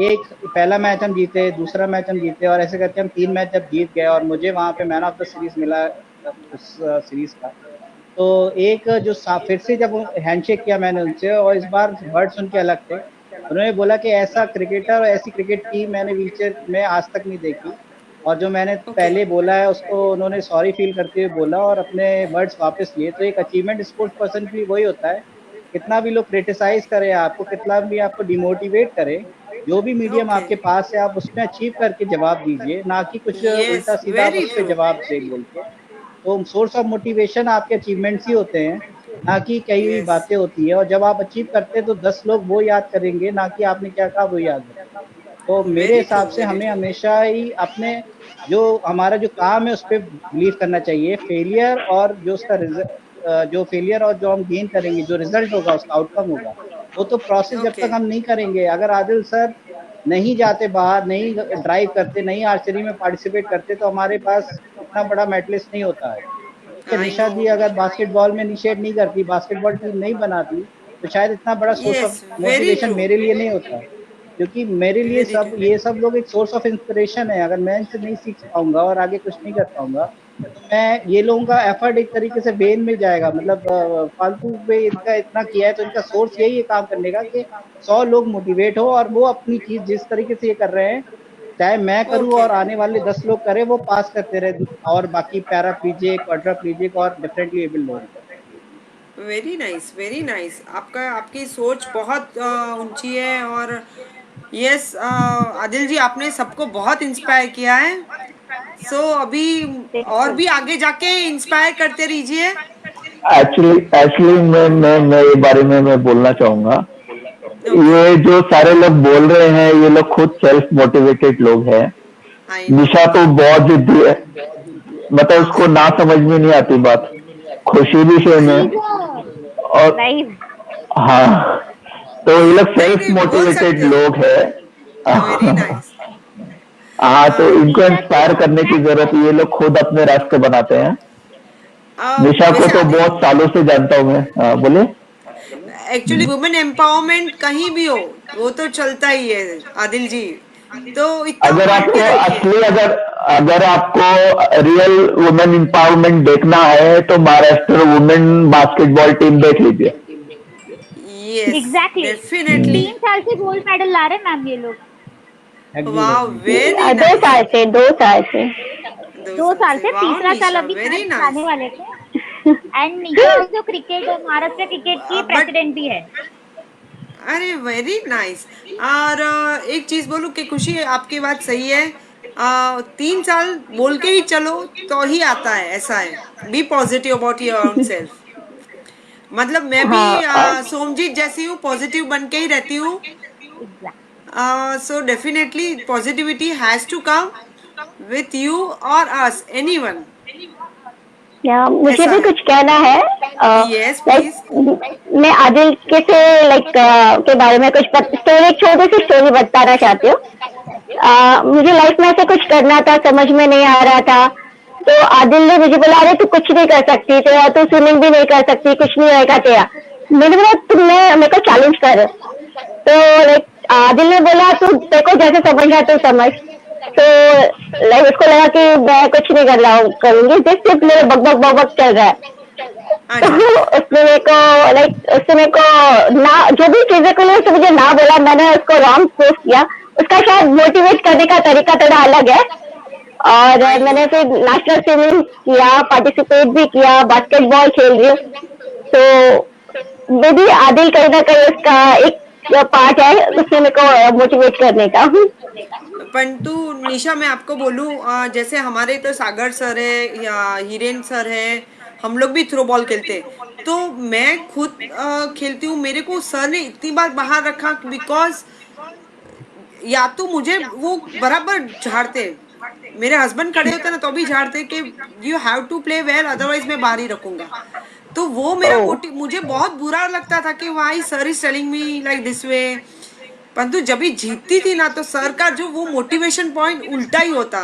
एक पहला मैच हम जीते, दूसरा मैच हम जीते, और ऐसे करके हम 3 मैच जब जीत गए और मुझे वहाँ पे मैन ऑफ द सीरीज मिला उस सीरीज का। तो एक जो फिर से जब हैंडशेक किया मैंने उनसे, और इस बार वर्ड्स उनके अलग थे। उन्होंने बोला कि ऐसा क्रिकेटर और ऐसी क्रिकेट टीम मैंने व्हीलचेयर में आज तक नहीं देखी। और जो मैंने ओके, पहले बोला है उसको उन्होंने सॉरी फील करते हुए बोला और अपने वर्ड्स वापस लिए। तो एक अचीवमेंट स्पोर्ट्स पर्सन के लिए वही होता है, कितना भी लोग क्रिटिसाइज करें आपको, कितना भी आपको डिमोटिवेट करें, जो भी मीडियम ओके, आपके पास है आप उसमें अचीव करके जवाब दीजिए, ना कि कुछ यस, उल्टा सीधा आप वेरी उस पर ट्रू, जवाब दे बोल के। तो सोर्स ऑफ मोटिवेशन आपके अचीवमेंट्स ही होते हैं, ना कि कई हुई यस, बातें होती है। और जब आप अचीव करते हैं तो 10 लोग वो याद करेंगे, ना कि आपने क्या कहा वो याद रखेंगे। तो मेरे वेरी ट्रू, हिसाब से वेरी हमें ट्रू, हमेशा ही अपने जो हमारा जो काम है उस पर बिलीव करना चाहिए। फेलियर और जो उसका जो फेलियर और जो हम गेन करेंगे, जो रिजल्ट होगा उसका आउटकम होगा, वो तो प्रोसेस जब ओके, तक हम नहीं करेंगे। अगर आदिल सर नहीं जाते बाहर, नहीं ड्राइव करते, नहीं आर्चरी में पार्टिसिपेट करते, तो हमारे पास इतना बड़ा मेडलिस्ट नहीं होता है। ठीक है, आई निशा नो, जी अगर बास्केटबॉल में इनिशिएट नहीं करती, बास्केटबॉल टीम नहीं बनाती, तो शायद इतना बड़ा source of yes, very motivation true, मेरे लिए नहीं होता। क्योंकि मेरे लिए वेरी सब ट्रू, ये सब लोग एक सोर्स ऑफ इंस्पिरेशन है। अगर मैं इनसे नहीं सीख पाऊंगा और आगे कुछ नहीं कर पाऊंगा, तो मैं ये लोगों का एफर्ट एक तरीके से वेन में जाएगा। मतलब फालतू पे इनका इतना किया है, तो इनका सोर्स यही है काम करने का कि 100 लोग मोटिवेट हो और वो अपनी चीज जिस तरीके से ये कर रहे हैं, चाहे मैं करूं ओके, और आने वाले 10 लोग करें, वो पास करते रहे, और बाकी पैराप्लीजिक, क्वाड्राप्लीजिक और डिफरेंटली एबल लोग। Very nice, very nice. आपका आपकी सोच बहुत ऊंची है। और यस, आदिल जी आपने सबको बहुत इंस्पायर किया है। सो अभी और भी आगे जाके इंस्पायर करते रहिए। एक्चुअली एक्चुअली मैं ये बारे में मैं बोलना चाहूंगा। ओके, ये जो सारे लोग बोल रहे हैं ये लोग खुद सेल्फ मोटिवेटेड लोग हैं। आई नो, निशा तो बहुत जिद्दी है, मतलब उसको ना समझ में नहीं आती बात। खुशी भी सेम है। और नहीं हाँ, तो ये लोग नहीं सेल्फ नहीं बोल मोटिवेटेड सकते हो, लोग हैं। Very nice. हाँ, तो इनको निशा तो इंस्पायर करने की जरूरत है। ये लोग खुद अपने रास्ते बनाते हैं। निशा को वैसे तो आदिल, बहुत सालों से जानता हूँ मैं। हाँ, बोले। एक्चुअली वुमेन एम्पावरमेंट कहीं भी हो वो तो चलता ही है आदिल जी। तो इतना अगर आपको बढ़ते रहिए। असली अगर अगर आपको रियल वुमेन एम्पावरमेंट देखना है तो महाराष्ट्र वुमेन बास्केटबॉल टीम देख लीजिए। Yes, exactly definitely. 3 साल से गोल्ड मेडल ला रहे हैं मैम ये लोग। एग्रीड वाह, एग्रीड। Very 2 nice. साल से, 2 साल से। 2 साल से, वाह तीसरा साल निशा, अभी वेरी करंट नाइस। आने वाले थे। एंड निशा जो क्रिकेट और महाराष्ट्र क्रिकेट की बट प्रेसिडेंट भी है। अरे वेरी नाइस। और एक चीज बोलूं कि खुशी आपकी बात सही है। 3 साल बोल के ही चलो तो ही आता है, ऐसा है। Be positive about your own self. मतलब मैं भी हाँ, और सोमजीत जैसी हूँ, पॉजिटिव बन के ही रहती हूँ। Exact So definitely positivity has to come with you or us, anyone. या मुझे ऐसा भी है। कुछ कहना है। Yes, like please. मैं आदिल के से लाइक के बारे में कुछ स्टोरी, छोटी सी स्टोरी बताना चाहती हूँ। मुझे लाइफ में ऐसे कुछ करना था, समझ में नहीं आ रहा था। तो आदिल ने मुझे बोला, अरे तू कुछ नहीं कर सकती, तो तू स्विमिंग भी नहीं कर सकती, कुछ नहीं होएगा तेरा। मैंने बोला तुमने मेरे को चैलेंज कर। तो लाइक आदिल ने बोला तू देखो जैसे समझ रहा तू समझ। तो लाइक उसको लगा कि मैं कुछ नहीं कर रहा हूँ, करूंगी, जिस सिर्फ मेरे बक बक बक बक चल रहा है। तो अच्छा, उसने मेरे को लाइक उसने मेरे को ना, जो भी फिजिकली उसने मुझे ना बोला, मैंने उसको रॉन्ग प्रूफ किया। उसका शायद मोटिवेट करने का तरीका थोड़ा अलग है। और I मैंने know. फिर नेशनल स्विमिंग किया, पार्टिसिपेट भी किया, बास्केटबॉल खेल रही हूँ। तो मे भी आदिल कहीं ना कहीं उसका एक पार्ट है, उसने मेरे को मोटिवेट करने का। परंतु निशा मैं आपको बोलूँ, जैसे हमारे तो सागर सर है या हिरेन सर है, हम लोग भी थ्रो बॉल खेलते हैं, तो मैं खुद खेलती हूँ। मेरे को सर ने इतनी बार बाहर रखा बिकॉज या तो मुझे वो बराबर झाड़ते, मेरे हस्बैंड खड़े होते ना तो भी झाड़ते कि you have to play well, otherwise मैं बाहर ही रखूंगा। तो वो मेरा ओह मुझे बहुत बुरा लगता था कि why sir is telling me like this way. परंतु जब भी जीतती थी ना तो सर का जो वो मोटिवेशन पॉइंट उल्टा ही होता,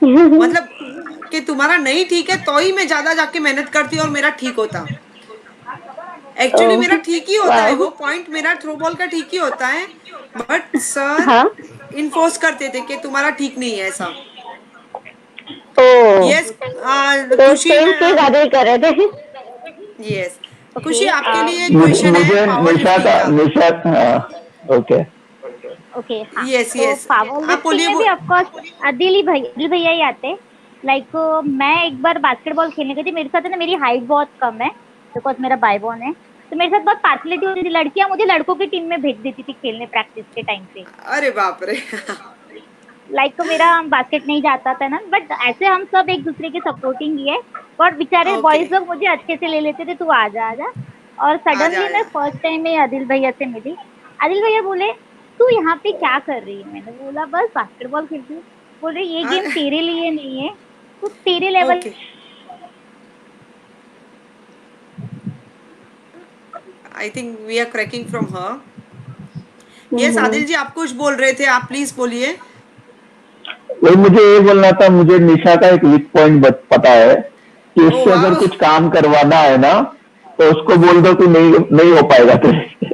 मतलब कि तुम्हारा नहीं ठीक है तो ही मैं ज्यादा जाके मेहनत करती और मेरा ठीक होता। एक्चुअली ओह मेरा ठीक ही होता है, वाह वो पॉइंट मेरा थ्रो बॉल का ठीक ही होता है, बट सर हाँ इन्फोर्स करते थे कि तुम्हारा ठीक नहीं है ऐसा। ओह यस, तो खुशी सेम चीज मैं, आगे ही कर रहे थे यस ओके खुशी आपके लिए मुझे क्वेश्चन है मुझे पावर लिफ्टिंग का। निशा ओके। ओके हाँ। यस तो यस, पावर आप लिफ्टिंग बोलिए में भी ऑफकोर्स अदिल भैया ही आते। लाइक मैं एक बार बास्केटबॉल खेलने गई थी, मेरे साथ है ना मेरी हाइट बहुत कम है बिकॉज मेरा भाई बहन है, तो मेरे साथ बहुत पार्सलिटी होती थी, लड़कियां मुझे लड़कों की टीम में भेज देती थी खेलने प्रैक्टिस के टाइम पे। अरे बाप रे लाइक मेरा बास्केट नहीं जाता था ना, बट ऐसे हम सब एक दूसरे के सपोर्टिंग ही है। और बेचारे ओके, बॉयज लोग मुझे अच्छे से ले लेते थे, तू आ जा आ जा। और आजा सडनली मैं आजा। फर्स्ट टाइम में आदिल भैया से मिली। आदिल भैया बोले तू यहाँ पे क्या कर रही है, मैंने बोला बस बास्केटबॉल खेलती हूँ। बोल रहे ये गेम तेरे लिए नहीं है, तू तेरे level. Okay, I think we are cracking from her. Yes hmm Adil ji, आप कुछ बोल रहे थे, आप प्लीज बोलिए। वही मुझे ये बोलना था, मुझे निशा का एक वीक पॉइंट पता है कि ओ उससे अगर वाह, कुछ काम करवाना है ना तो उसको बोल दो कि नहीं नहीं हो पाएगा तेरे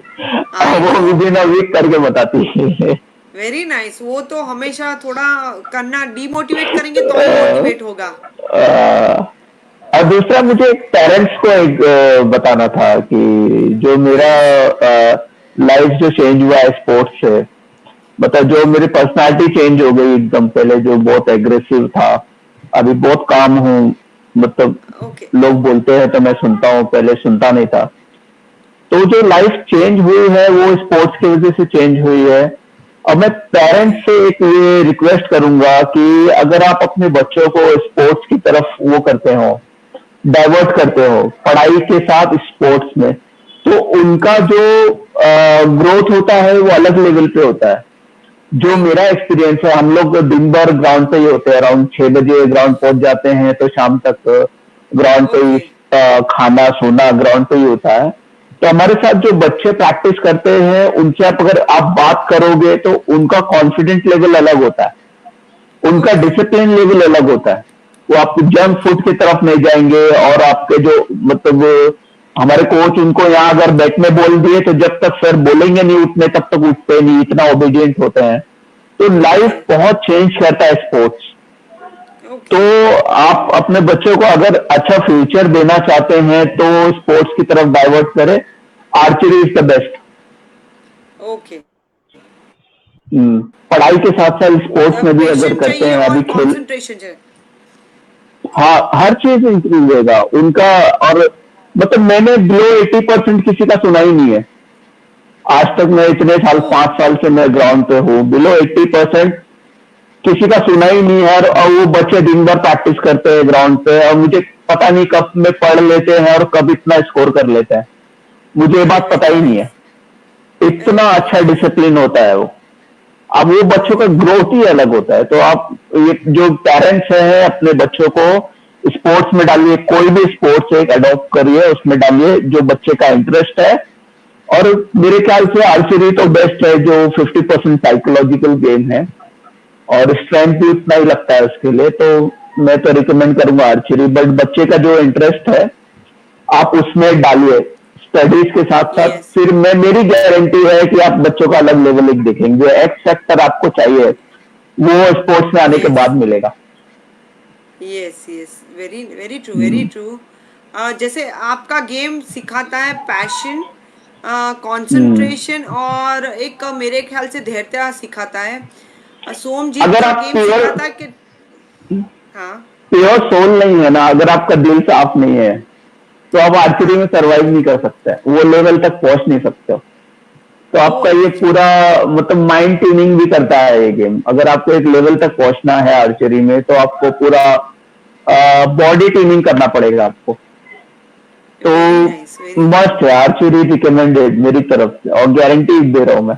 आई वो नो, विद इन अ वीक करके बताती है। Very nice. वो तो हमेशा थोड़ा करना, डीमोटिवेट करेंगे तो ही मोटिवेट होगा। अ, और दूसरा मुझे एक पेरेंट्स को एक बताना था कि जो मेरा यस, लाइफ जो चेंज हुआ है स्पोर्ट्स से, मतलब जो मेरी पर्सनालिटी चेंज हो गई एकदम। पहले जो बहुत एग्रेसिव था, अभी बहुत काम हूँ। मतलब ओके, लोग बोलते हैं तो मैं सुनता हूँ, पहले सुनता नहीं था। तो जो लाइफ चेंज हुई है वो स्पोर्ट्स की वजह से चेंज हुई है। और मैं पेरेंट्स से एक ये रिक्वेस्ट करूंगा कि अगर आप अपने बच्चों को स्पोर्ट्स की तरफ वो करते हो, डाइवर्ट करते हो पढ़ाई के साथ स्पोर्ट्स में, तो उनका जो ग्रोथ होता है वो अलग लेवल पे होता है। जो आई नो, मेरा एक्सपीरियंस है, हम लोग दिन भर ग्राउंड पे ही होते हैं, अराउंड 6 बजे ग्राउंड पहुंच जाते हैं तो शाम तक ग्राउंड पे ही ओके, खाना सोना ग्राउंड पे ही होता है। तो हमारे साथ जो बच्चे प्रैक्टिस करते हैं उनसे आप अगर आप बात करोगे तो उनका कॉन्फिडेंट लेवल अलग होता है, उनका ओके, डिसिप्लिन लेवल अलग होता है। वो आप जंक फूड की तरफ नहीं जाएंगे। और आपके जो मतलब हमारे कोच उनको यहाँ अगर बैठने बोल दिए तो जब तक सर बोलेंगे नहीं उठने तब तक उठते नहीं, इतना ओबीडियंट होते हैं। तो ओके, लाइफ बहुत चेंज करता है स्पोर्ट्स। ओके, तो आप अपने बच्चों को अगर अच्छा फ्यूचर देना चाहते हैं तो स्पोर्ट्स की तरफ डाइवर्ट करें। Archery is the best. Okay. पढ़ाई के साथ साथ स्पोर्ट्स में भी अगर पेशेंट करते चाहिए हैं और अभी खेल, कंसंट्रेशन चाहिए। हाँ हर चीज इंक्रीज होगा उनका। और मतलब मैंने बिलो 80% किसी का सुना ही नहीं है आज तक। मैं इतने साल, ओ 5 साल से मैं ग्राउंड पे हूँ, बिलो 80% किसी का सुना ही नहीं है। और वो बच्चे दिन भर प्रैक्टिस करते हैं ग्राउंड पे, और मुझे पता नहीं कब में पढ़ लेते हैं और कब इतना स्कोर कर लेते हैं, मुझे ये बात पता वेरी ही नहीं नाइस, है। इतना वेरी अच्छा नाइस। डिसिप्लिन होता है वो। अब वो बच्चों का ओके, ग्रोथ ही अलग होता है। तो आप ये जो पेरेंट्स हैं अपने बच्चों को स्पोर्ट्स में डालिए, कोई भी स्पोर्ट्स एक अडॉप्ट करिए, उसमें डालिए जो बच्चे का इंटरेस्ट है। और मेरे ख्याल से आर्चरी तो बेस्ट है, जो 50% साइकोलॉजिकल गेम है और स्ट्रेंथ भी उतना ही लगता है उसके लिए। तो मैं तो रिकमेंड करूंगा आर्चरी। बट बच्चे का जो इंटरेस्ट है आप उसमें डालिए स्टडीज के साथ साथ। यस, फिर मैं, मेरी गारंटी है कि आप बच्चों का अलग लेवल एक देखेंगे। जो एक्स फैक्टर आपको चाहिए वो स्पोर्ट्स में आने के यस, बाद मिलेगा। Yes, yes, very very true, very true. जैसे आपका गेम सिखाता है पैशन, हम्म। कंसंट्रेशन और एक मेरे ख्याल से धैर्यता सिखाता है। सोमजीत अगर का आप गेम प्योर सिखाता है कि, हाँ, प्योर सोल नहीं है ना, अगर आपका दिल साफ नहीं है तो आप आर्चरी में हाँ, सरवाइव नहीं कर सकते, वो लेवल तक पहुंच नहीं सकते हो। तो आपका ये पूरा मतलब माइंड ट्यूनिंग भी करता है ये गेम। अगर आपको एक लेवल तक पहुंचना है आर्चरी में तो आपको पूरा बॉडी ट्यूनिंग करना पड़ेगा आपको। तो वेरी नाइस, वेरी मस्ट है, आर्चरी रिकमेंडेड मेरी तरफ से, और गारंटी दे रहा हूँ मैं।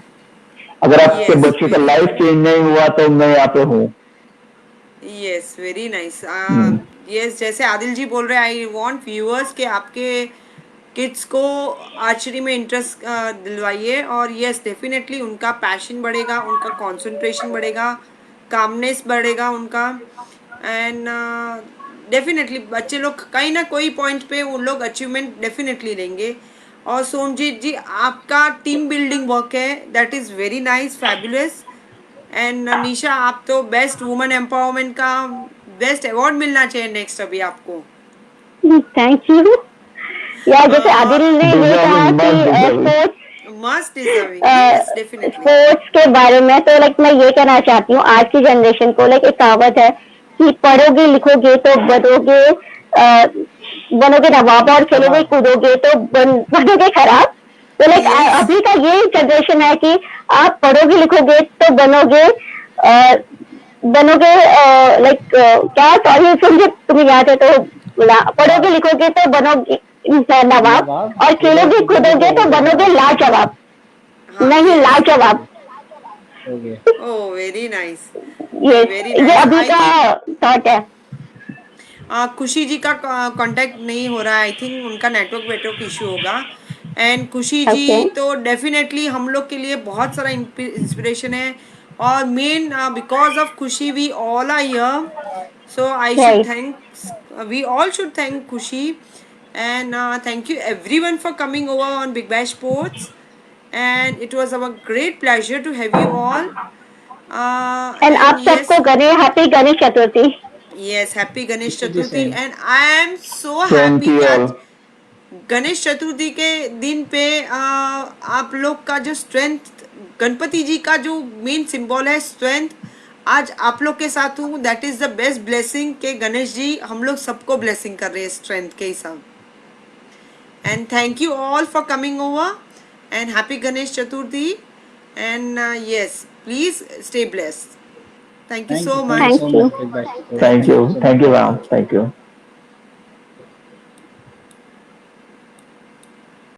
अगर आपके यस, बच्चे का लाइफ चेंज नहीं हुआ तो मैं यहाँ पे हूँ। Yes, very nice. Hmm. Yes, जैसे आदिल जी बोल रहे हैं, आई वांट व्यूअर्स के आपके किड्स को आर्चरी में इंटरेस्ट दिलवाइए, और यस डेफिनेटली उनका पैशन बढ़ेगा, उनका कंसंट्रेशन बढ़ेगा, कामनेस बढ़ेगा उनका, एंड डेफिनेटली बच्चे लोग कहीं ना कोई पॉइंट पे उन लोग अचीवमेंट डेफिनेटली लेंगे। और सोमजीत जी, आपका टीम बिल्डिंग वर्क है, that is very nice, fabulous. And Nisha, आप तो बेस्ट वुमेन एम्पावरमेंट का बेस्ट अवार्ड मिलना चाहिए नेक्स्ट अभी आपको। Thank you. या जैसे आदिल ने ये कहा डिजर्विंग, कि must deserving. Sports must deserving, yes definitely. Sports के बारे में तो लाइक मैं ये कहना चाहती हूँ आज की जनरेशन को, लाइक एक कहावत है कि पढ़ोगे लिखोगे तो बनोगे नवाब, और खेलोगे कूदोगे तो बनोगे खराब। तो लाइक Yes. अभी का ये जनरेशन है कि आप पढ़ोगे लिखोगे तो बनोगे बनोगे लाइक क्या, सॉरी मुझे तुम्हें याद है तो बोला, पढ़ोगे लिखोगे तो बनोगे नवाब, और खेलोगे कूदोगे तो बनोगे लाजवाब, नहीं लाजवाब। ओके। ओह वेरी नाइस, ये वेरी ये नाइस। अभी आई का थिंक थॉट है। खुशी जी का कांटेक्ट नहीं हो रहा है, आई थिंक उनका नेटवर्क इशू होगा। एंड खुशी जी ओके, तो डेफिनेटली हम लोग के लिए बहुत सारा इंस्पिरेशन है, और main because of Khushi we all are here, so I should right. Thank, we all should thank Khushi. And thank you everyone for coming over on big bash sports, and it was our great pleasure to have you all. And And आप yes, सबको happy Ganesh Chaturthi. yes, happy Ganesh The Chaturthi, same. and I am so same happy to कि all. आज गणेश चतुर्थी के दिन पे आप लोग का जो स्ट्रेंथ, गणपति जी का जो मेन सिंबल है स्ट्रेंथ, आज आप लोग के साथ हूँ, that is the best blessing के गणेश जी हम लोग सबको ब्लेसिंग कर रहे हैं स्ट्रेंथ के हिसाब। And thank you all for coming over, and happy Ganesh Chaturthi, and yes, please stay blessed. Thank you so Thank you much. so thank you. much, Big Bash. Thank Thank you, you so thank much. You ma'am, thank you.